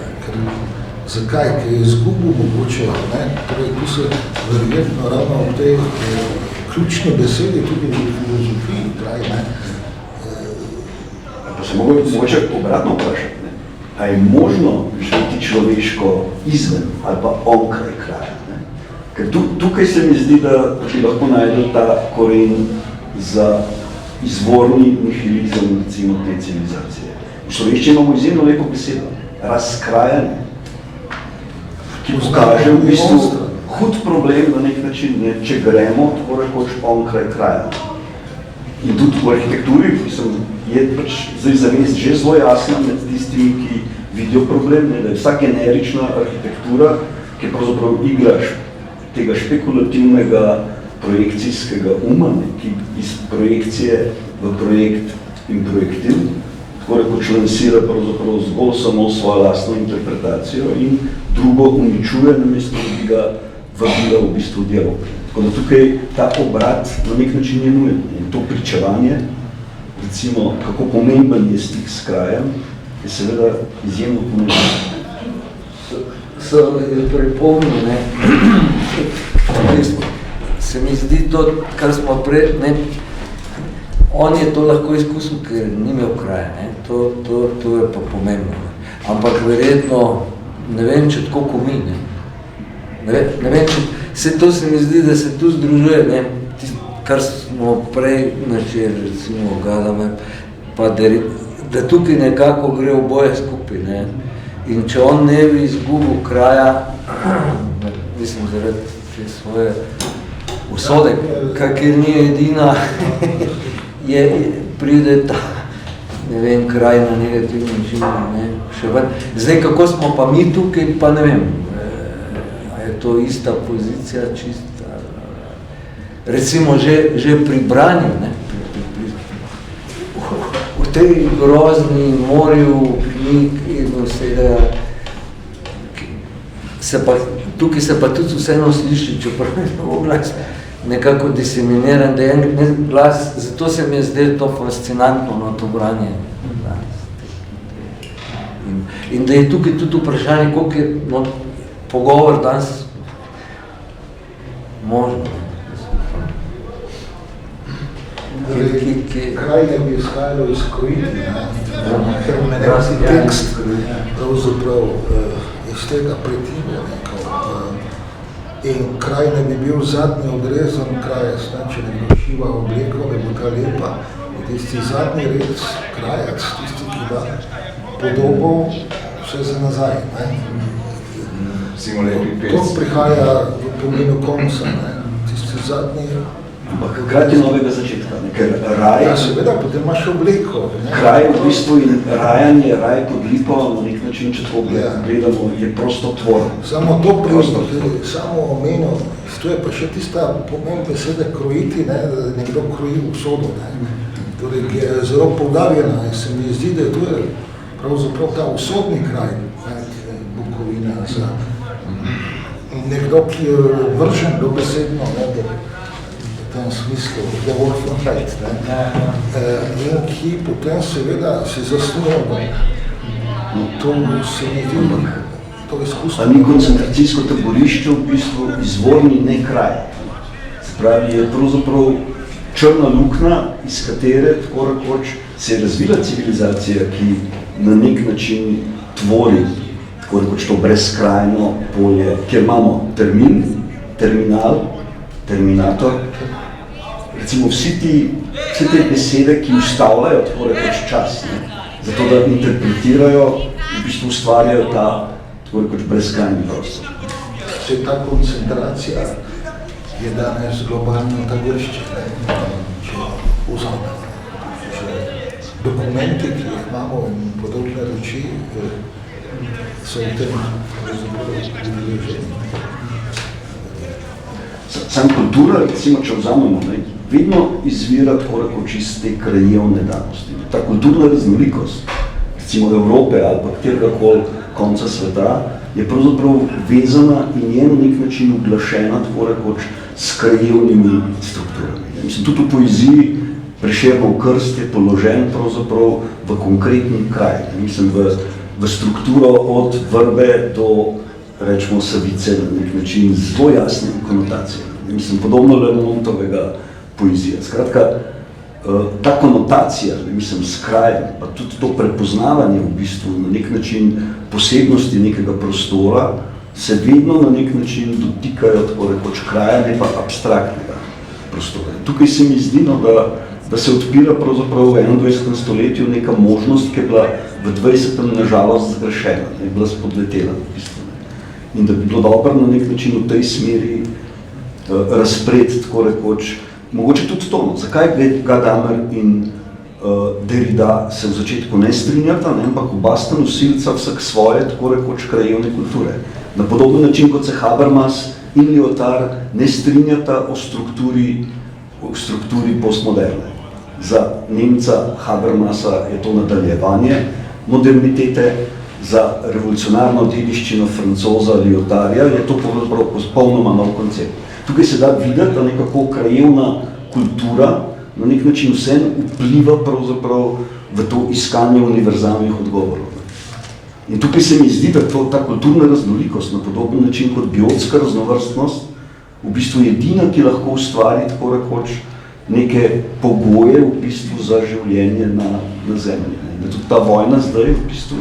S1: Zakaj? Ker je izgubil mogoče, torej tu se verjetno ravno v tej ključni besedi tudi v filozofiji kraj,
S5: Pa se mogoče obratno vprašati, a je možno živeti človeško izven ali pa onkraj kraja? Ker tukaj se mi zdi, da bi lahko najdel ta koren za izvorni nihilizem, recimo, te civilizacije. V slovenščini imamo izjemno lepo besedo, razkrajanje, ki pokaže v bistvu hud problem na nek način, ne, če gremo, tako rekoč, onkraj kraja. In tudi v arhitekturi, je pač zdaj zavest že zelo jasna med tistimi, ki vidijo problem, ne, da je vsa generična arhitektura, ki je pravzaprav igraš tega špekulativnega projekcijskega uma, ne, ki iz projekcije v projekt in projektiv, tako rekoč lansira pravzaprav zgolj samo svojo lastno interpretacijo in drugo uničuje, namesto da bi ga vabila v bistvu dialog. Tako da tukaj ta obrat na nek način je nujen. In to pričevanje, recimo, kako pomemben je stik s krajem, je seveda izjemno pomemben.
S4: Se pripomnil, ne, se mi zdi to, kar smo prej, ne, on je to lahko izkusil, ker ni imel kraja, ne, to je pa pomembno, ne. Ampak verjetno, ne vem, če tako ko mi, ne vem, če, se to se mi zdi, da se tu združuje, ne, kar smo prej načeli, recimo, Gadame, pa da tukaj nekako gre oboje skupaj, ne. In če on ne bi izgubil kraja, mislim, zaradi te svoje usode, kakor ni edina, pride ta, ne vem, kraj na negativni način, ne, še ven. Zdaj, kako smo pa mi tukaj, pa ne vem, je to ista pozicija, čista, recimo že pri branju, ne, v tej grozni morju knjig in vsega, tukaj se pa tudi vseeno sliši, čeprav je mnogo glas nekako diseminiran, da je en glas, zato se mi je zdelo to fascinantno, no, to branje. In da je tukaj tudi vprašanje, koliko je, no, pogovor danes možno.
S1: Kraj ne bi izhajalo iz Koiti, ker menjati tekst pravzaprav iz tega pretinja nekako. In kraj ne bi bil zadnji odrezan kraj, če nekdo šiva obleko, da bo ta lepa. In tisti zadnji rez, krajac, tisti, ki da podobo vse za nazaj. To prihaja v pomenu konca, tisti zadnji.
S5: Ampak hkrati novega začetka, ne? Ker raj...
S1: Ja, seveda, potem imaš obleko.
S5: Kraj v bistvu in rajanje, raj pod lipo, na nek način, če tako gledamo, je prosto tvor.
S1: Samo to samo omenil, to je pa še tista pomembna beseda krojiti, ne, da nekdo kroji usodo, ne. Torej, ki je zelo poudarjena in se mi zdi, da to je pravzaprav ta usodni kraj, ne, Bukovina, za nekdo, ki je vržen dobesedno, ne, v tem smislu, the war from right, in ki potem seveda se zasnuje. To se mi zdi, to izkustvo.
S5: A ni koncentracijsko taborišče v bistvu izvorni ne kraj. Se pravi, je pravzaprav črna luknja, iz katere tako rekoč se je razvila civilizacija, ki na nek način tvori tako rekoč to brezkrajno polje, kjer imamo termin, terminal, terminator, recimo vse te besede, ki ustavljajo tako rekoč čas, ne? Zato da interpretirajo, v bistvu ustvarjajo ta tako rekoč brezkrajni prostor.
S1: Vse ta koncentracija je danes globalno taborišče, če vzamemo. Dokumenti, ki jih imamo in podobne reči, so v tem udeleženi.
S5: Sam kultura, recimo, če vzamemo, ne, vedno izvira tako rekoč iz te krajevne danosti. Ta kulturna raznolikost, recimo Evrope ali pa kateregakoli konca sveta, je pravzaprav vezana in je na nek način uglašena tako rekoč s krajevnimi strukturami. Mislim, tudi v poeziji Prešernov krst je položen pravzaprav v konkretni kraj. Mislim, v strukturo od vrbe do, rečemo, savice na nek način zelo jasne konotacije. Mislim, podobno Lemontovega poezija. Skratka, ta konotacija, mislim, s krajem, pa tudi to prepoznavanje v bistvu na nek način posebnosti nekega prostora se vedno na nek način dotikajo tako rekoč kraja, ne pa abstraktnega prostora. Tukaj se mi zdi, no, da se odpira pravzaprav v 21. stoletju neka možnost, ki je bila v 20. nažalost zgrešena, je bila spodletela v bistvu. In da bi bilo dobro na nek način v tej smeri razpred, tako rekoč, mogoče tudi to, no, zakaj Gadamer in Derrida se v začetku ne strinjata, ne, ampak oba sta nosilca vsak svoje, tako rekoč, krajevne kulture. Na podoben način, kot se Habermas in Lyotard ne strinjata o strukturi postmoderne. Za Nemca Habermasa je to nadaljevanje modernitete, za revolucionarno dediščino Francoza Lyotarda je to popolnoma nov koncept. Tukaj se da videti, da nekako krajevna kultura na nek način vsem vpliva pravzaprav v to iskanje univerzalnih odgovorov. In tukaj se mi zdi, da ta kulturna raznolikost na podoben način kot biotska raznovrstnost v bistvu edina, ki lahko ustvari tako rekoč neke pogoje v bistvu za življenje na zemlji. Da tudi ta vojna zdaj v bistvu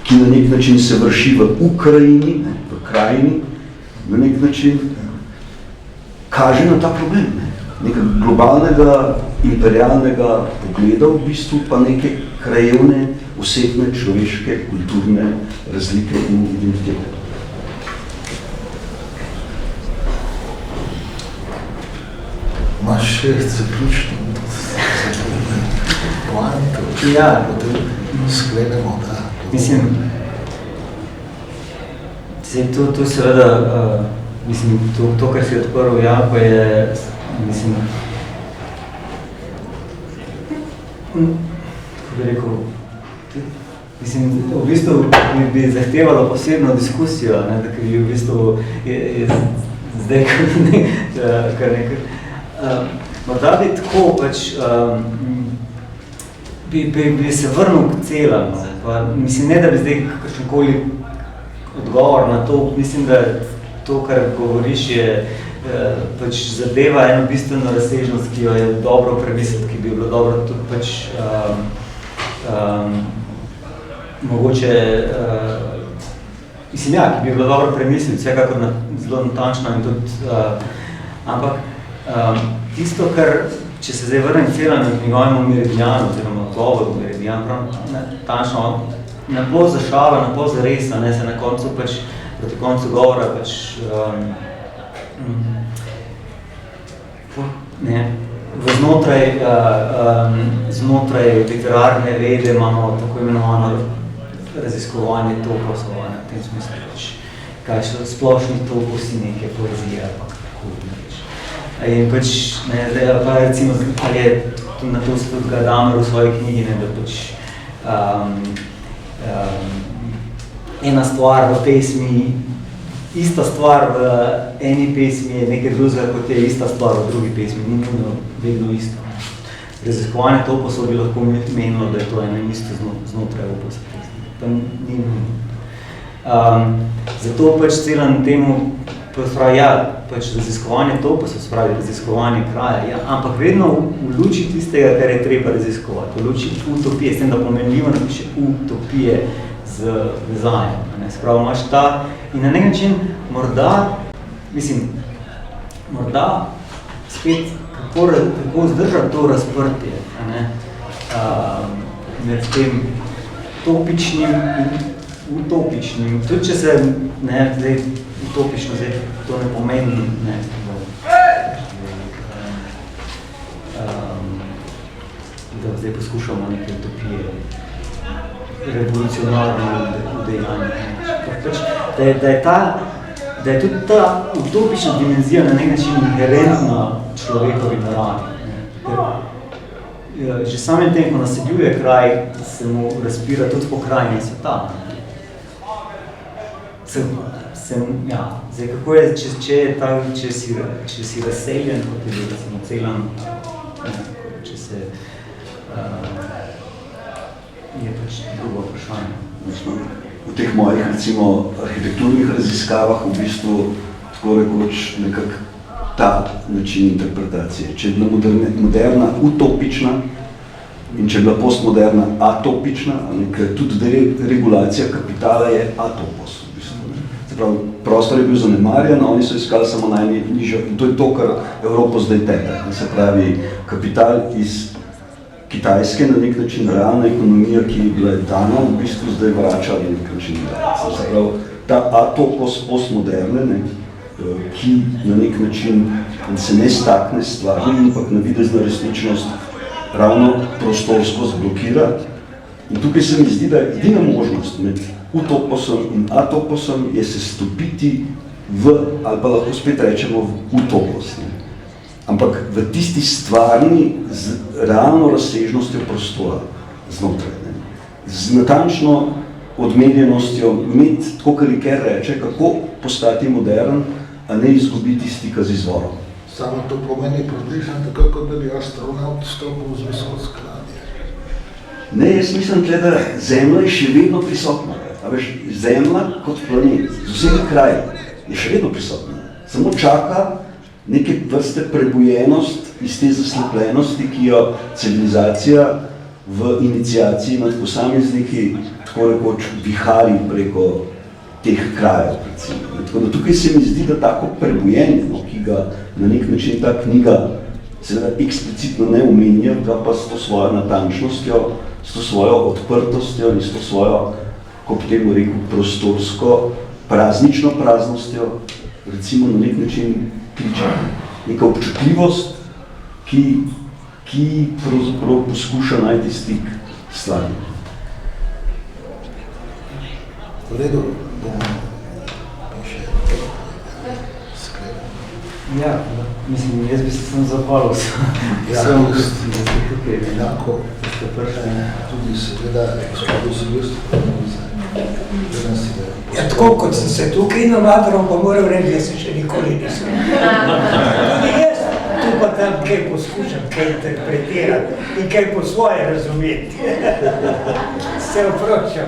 S5: ki na nek način se vrši v Ukrajini, v krajini, na nek način kaže na ta problem. Nekaj globalnega, imperialnega pogleda v bistvu, pa neke krajevne, osebne, človeške, kulturne razlike in identitete.
S1: Imaš še zaključno poanto, potem sklenemo, da...
S3: Mislim, to seveda, mislim, to, kar si odprl, ja, pa je, mislim, kako bi rekel, mislim, v bistvu bi zahtevalo posebno diskusijo, ne, da bi v bistvu je zdaj kar nekaj. Morda bi tako pač, bi se vrnil k celam, pa mislim, ne da bi zdaj kakšenkoli odgovor na to, mislim, da to, kar govoriš, je pač zadeva eno bistveno razsežnost, ki jo je dobro premisliti, ki bi bilo dobro tudi pač mogoče, mislim, ja, ki bi bilo dobro premisliti, vsekakor zelo natančno in tudi, ampak tisto, kar, če se zdaj vrnem cela na njegovemu Meridianu, oziroma govoru Meridian, natančno, ne bo za šala, ne bo za res, ne, se na koncu pač, proti koncu govora pač, ne, znotraj literarne vede imamo tako imenovano raziskovanje toposov, v tem smislu pač, kaj so splošni toposi neke poezije, pa kako neč. In pač, ne, zdaj, pa recimo, ali je na to se tudi Gadamer v svoji knjigi, ne, da pač ena stvar v pesmi, ista stvar v eni pesmi je nekaj drugega, kot je ista stvar v drugi pesmi, ni nujno vedno isto. Raziskovanje toposov bi lahko menilo, da je to eno isto znotraj oposa pesmi. Pa ni nujno. Zato pač celan temu pravi, ja, pač raziskovanje toposov, spravi raziskovanje kraja, ja, ampak vedno v luči tistega, kar je treba raziskovati, v luči utopije, s tem, da pomenljivo napiše utopije z vezajem. Spravi, imaš ta in na nek način morda, mislim, morda spet kako zdržati to razprtje, ne, med tem topičnim in utopičnim. Tudi če se, ne, zdaj utopično, zdaj to ne pomeni, ne, da zdaj poskušamo neke utopije revolucionarno udejanje. Da je tudi ta utopična dimenzija na nek način inherentna človekovi naravi. Že samim tem, ko naseljuje kraj, se mu razpira tudi pokrajine sveta. Ja, zdaj, kako je, če si razseljen, kot je recimo celan, če se je pač drugo vprašanje.
S5: V teh mojih, recimo, arhitekturnih raziskavah v bistvu tako rekoč nekak ta način interpretacije. Če je bila moderna utopična in če je bila postmoderna atopična, ker tudi regulacija kapitala je atopos v bistvu. pravi, prostor je bil zanemarjen, oni so iskali samo najnižjo in to je to, kar Evropo zdaj tepe. Se pravi, kapital iz Kitajske na nek način realna ekonomija, ki je bila dana, v bistvu zdaj vrača na nek način. Se pravi, ta atopos postmoderne, ne, ki na nek način se ne stakne s stvarmi, ampak navidezna resničnost ravno prostorsko zblokira. In tukaj se mi zdi, da je edina možnost med utoposom in atoposom je se stopiti v, ali pa lahko spet rečemo, v utopos. Ne. Ampak v tisti stvarni, z realno razsežnostjo prostora znotraj. Ne. Z natančno odmeljenostjo imeti, tako kar Riker reče, kako postati modern, a ne izgubiti stika z izvorom.
S1: Samo to pomeni približno tako, kot da bi astronaut stopil z vesoljske ladje.
S5: Ne, jaz mislim, da Zemlja je še vedno prisotna. A veš, Zemlja kot planet, z vsemi kraji, je še vedno prisotna. Samo čaka neke vrste prebujenost iz te zaslepljenosti, ki jo civilizacija v iniciaciji nad posamezniki tako rekoč vihari preko teh krajev. Tako da tukaj se mi zdi, da tako prebujenje, no, ki ga na nek način ta knjiga seveda eksplicitno ne omenja, ga pa s to svojo natančnostjo, s to svojo odprtostjo in s to svojo, ko bi temu rekel, prostorsko, praznično praznostjo, recimo na nek način kliče. Neka občutljivost, ki pravzaprav poskuša najti stik s stvarmi.
S1: V redu, bomo še sklepali.
S3: Ja, mislim, jaz bi se sem zapalil.
S1: Ja, enako, tudi seveda gospodu Silvestru,
S2: Ja, tako kot sem se tukaj navadral, pa moram reči, da se še nikoli nisem. Tudi jaz tu pa tam kaj poskušam, kaj interpretirati in kaj po svoje razumeti. Se opročam.